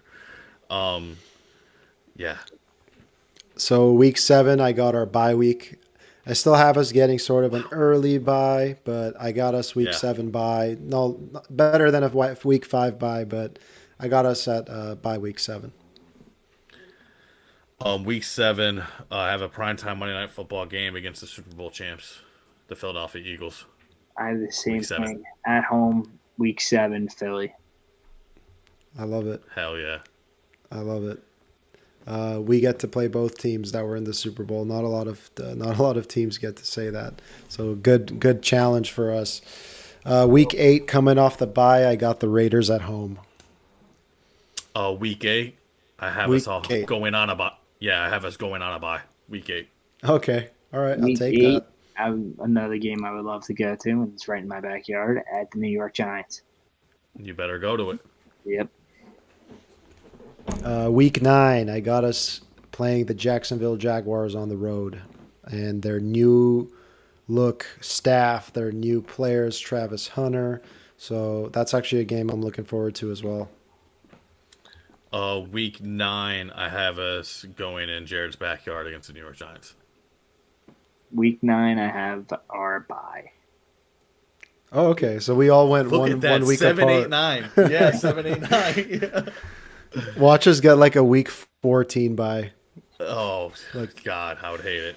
Speaker 2: Yeah.
Speaker 1: So week 7, I got our bye week. I still have us getting sort of an early bye, but I got us week
Speaker 2: Yeah.
Speaker 1: 7 bye. No, better than a week 5 bye, but I got us at bye week 7.
Speaker 2: Week 7, I have a primetime Monday Night Football game against the Super Bowl champs, the Philadelphia Eagles.
Speaker 3: I have the
Speaker 2: Week
Speaker 3: same
Speaker 2: 7.
Speaker 3: thing at home. Week 7, Philly.
Speaker 1: I love it.
Speaker 2: Hell yeah.
Speaker 1: I love it. We get to play both teams that were in the Super Bowl. Not a lot of teams get to say that. So good challenge for us. Week 8 coming off the bye, I got the Raiders at home.
Speaker 2: Week 8, I have
Speaker 1: Week
Speaker 2: us all
Speaker 1: 8.
Speaker 2: going on a bye. Yeah, I have us going on a bye. Week 8.
Speaker 1: Okay. All right. I'll
Speaker 3: Week
Speaker 1: take
Speaker 3: 8,
Speaker 1: that.
Speaker 3: another game I would love to go to, and it's right in my backyard at the New York Giants.
Speaker 2: You better go to it.
Speaker 3: Yep.
Speaker 1: Week 9, I got us playing the Jacksonville Jaguars on the road, and their new look staff, their new players, Travis Hunter. So that's actually a game I'm looking forward to as well.
Speaker 2: Week 9, I have us going in Jared's backyard against the New York Giants.
Speaker 3: Week 9, I have our bye.
Speaker 1: Oh, okay. So we all went
Speaker 2: Look
Speaker 1: one
Speaker 2: at that,
Speaker 1: one week
Speaker 2: 7, 8,
Speaker 1: apart.
Speaker 2: 9. Yeah, 7, 8, 9. Yeah.
Speaker 1: Watch us get like a week 14 by
Speaker 2: Oh,
Speaker 1: like
Speaker 2: God, I would hate it.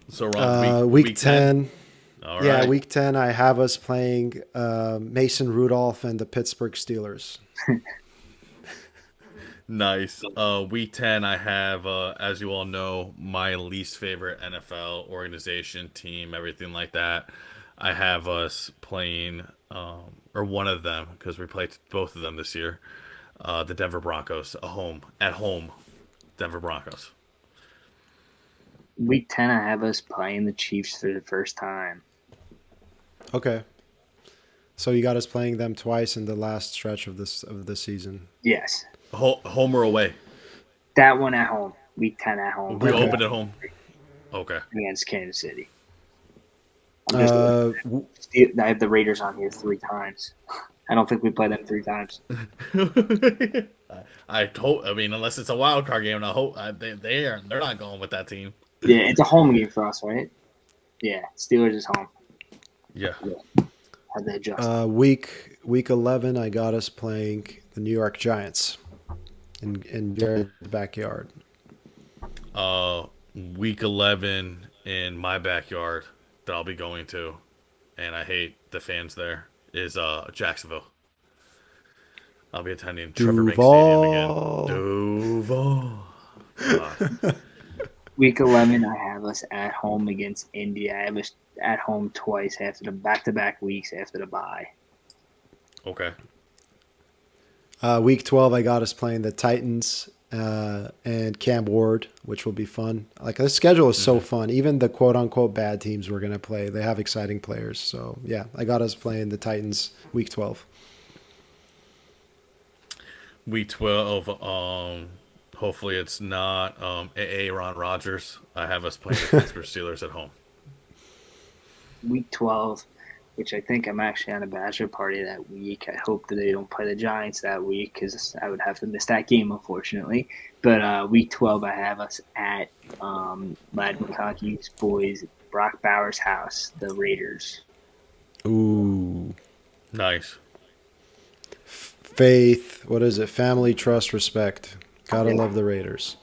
Speaker 2: So we're on
Speaker 1: week 10.
Speaker 2: All right.
Speaker 1: Yeah, week 10, I have us playing Mason Rudolph and the Pittsburgh Steelers.
Speaker 2: Nice. Week 10, I have, as you all know, my least favorite NFL organization, team, everything like that. I have us playing, or one of them, because we played both of them this year, the Denver Broncos, at home, Denver Broncos.
Speaker 3: Week 10, I have us playing the Chiefs for the first time.
Speaker 1: Okay. So you got us playing them twice in the last stretch of this season.
Speaker 3: Yes.
Speaker 2: Home or away?
Speaker 3: That one at home. Week 10 at home.
Speaker 2: We opened at home. Okay.
Speaker 3: Against Kansas City.
Speaker 1: Uh,
Speaker 3: I have the Raiders on here 3 times. I don't think we played them 3 times.
Speaker 2: I mean, unless it's a wild card game, I hope they're not going with that team.
Speaker 3: Yeah, it's a home game for us, right? Yeah, Steelers is home.
Speaker 2: Yeah.
Speaker 3: How'd they adjust?
Speaker 1: week 11, I got us playing the New York Giants in Jared's backyard.
Speaker 2: Week 11 in my backyard that I'll be going to, and I hate the fans there, is Jacksonville. I'll be attending Trevor Banks Stadium again. Duval.
Speaker 3: Week 11, I have us at home against Indy. I have us at home twice after the back-to-back weeks after the bye.
Speaker 2: Okay.
Speaker 1: Week 12, I got us playing the Titans and Cam Ward, which will be fun. Like, the schedule is so fun. Even the quote-unquote bad teams we're going to play, they have exciting players. So, yeah, I got us playing the Titans week 12.
Speaker 2: Week 12, hopefully it's not Aaron Rodgers. I have us playing the Pittsburgh Steelers at home.
Speaker 3: Week 12, which I think I'm actually on a bachelor party that week. I hope that they don't play the Giants that week because I would have to miss that game, unfortunately. But week 12, I have us at Lad McConkey's boys, Brock Bowers' house, the Raiders.
Speaker 1: Ooh.
Speaker 2: Nice.
Speaker 1: Faith, what is it? Family, trust, respect. Gotta love the Raiders.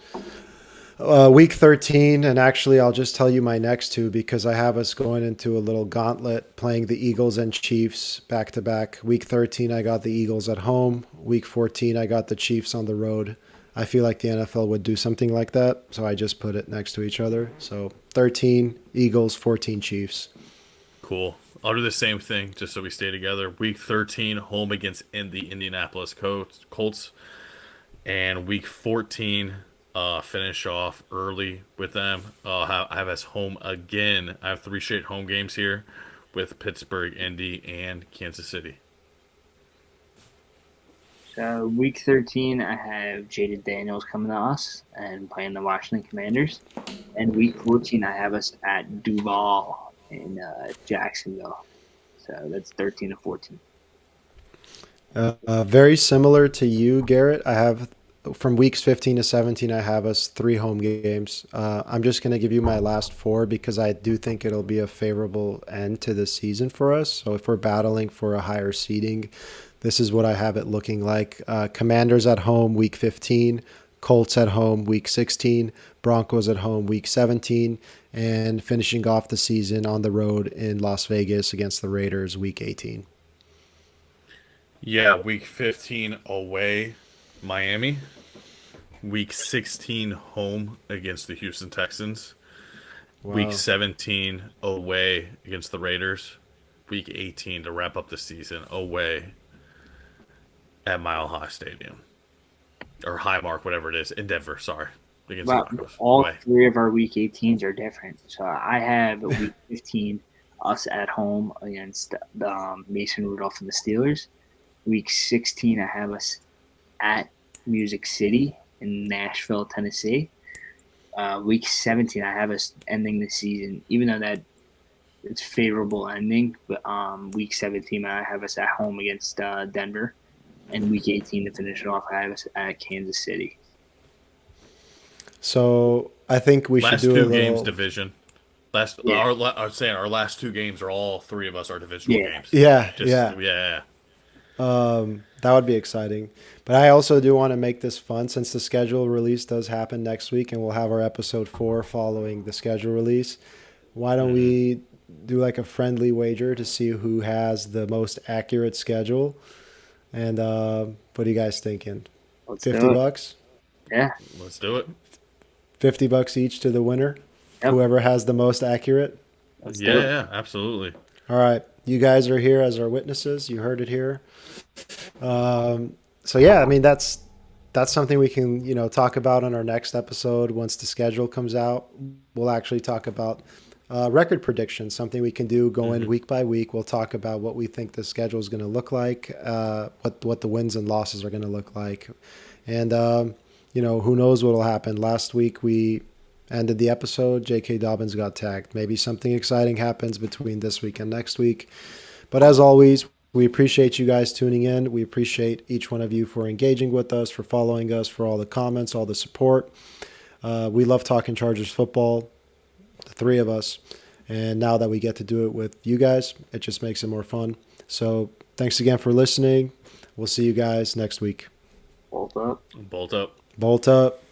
Speaker 1: Week 13, and actually I'll just tell you my next two because I have us going into a little gauntlet playing the Eagles and Chiefs back to back. Week 13, I got the Eagles at home. Week 14, I got the Chiefs on the road. I feel like the NFL would do something like that, so I just put it next to each other. So 13 Eagles, 14 Chiefs.
Speaker 2: Cool. I'll do the same thing just so we stay together. Week 13, home against the Indianapolis Colts. And week 14, finish off early with them. I have us home again. I have 3 straight home games here with Pittsburgh, Indy, and Kansas City.
Speaker 3: So week 13, I have Jaden Daniels coming to us and playing the Washington Commanders. And week 14, I have us at Duval in Jacksonville. So that's 13 to 14.
Speaker 1: Very similar to you, Garrett. I have from weeks 15 to 17, I have us 3 home games. I'm just going to give you my last 4 because I do think it'll be a favorable end to the season for us. So if we're battling for a higher seeding, this is what I have it looking like. Commanders at home, week 15. Colts at home, week 16. Broncos at home, week 17. And finishing off the season on the road in Las Vegas against the Raiders, week 18.
Speaker 2: Yeah, week 15 away, Miami. Week 16 home against the Houston Texans.
Speaker 1: Wow.
Speaker 2: Week 17 away against the Raiders. Week 18 to wrap up the season away at Mile High Stadium. Or Highmark, whatever it is, in Denver, sorry. Against the
Speaker 3: Well,
Speaker 2: Broncos.
Speaker 3: all
Speaker 2: Away.
Speaker 3: 3 of our week 18s are different. So I have week 15 us at home against Mason Rudolph and the Steelers. Week 16 I have us at Music City in Nashville, Tennessee. Week 17 I have us ending the season, even though that it's favorable ending. But week 17 I have us at home against Denver, and week 18 to finish it off I have us at Kansas City.
Speaker 1: So I think we
Speaker 2: Last
Speaker 1: should do a
Speaker 2: 2 games
Speaker 1: little...
Speaker 2: division.
Speaker 3: Yeah.
Speaker 2: I was saying our last 2 games are all 3 of us are divisional games.
Speaker 1: Yeah,
Speaker 2: Yeah.
Speaker 1: that would be exciting. But I also do want to make this fun since the schedule release does happen next week and we'll have our episode 4 following the schedule release. Why don't we do like a friendly wager to see who has the most accurate schedule? And what are you guys thinking?
Speaker 3: Let's
Speaker 1: $50
Speaker 3: do it.
Speaker 1: bucks?
Speaker 3: Yeah.
Speaker 2: Let's do it.
Speaker 1: $50 each to the winner?
Speaker 3: Yep.
Speaker 1: Whoever has the most accurate?
Speaker 3: Let's do it.
Speaker 2: Yeah, absolutely.
Speaker 1: All right. You guys are here as our witnesses. You heard it here. So yeah, I mean, that's something we can, talk about on our next episode. Once the schedule comes out, we'll actually talk about record predictions, something we can do going week by week. We'll talk about what we think the schedule is going to look like, what the wins and losses are going to look like. And, who knows what will happen. Last week we ended the episode. J.K. Dobbins got tagged. Maybe something exciting happens between this week and next week. But as always, we appreciate you guys tuning in. We appreciate each one of you for engaging with us, for following us, for all the comments, all the support. We love talking Chargers football, the 3 of us. And now that we get to do it with you guys, it just makes it more fun. So thanks again for listening. We'll see you guys next week.
Speaker 3: Bolt up.
Speaker 2: Bolt up.
Speaker 1: Bolt up.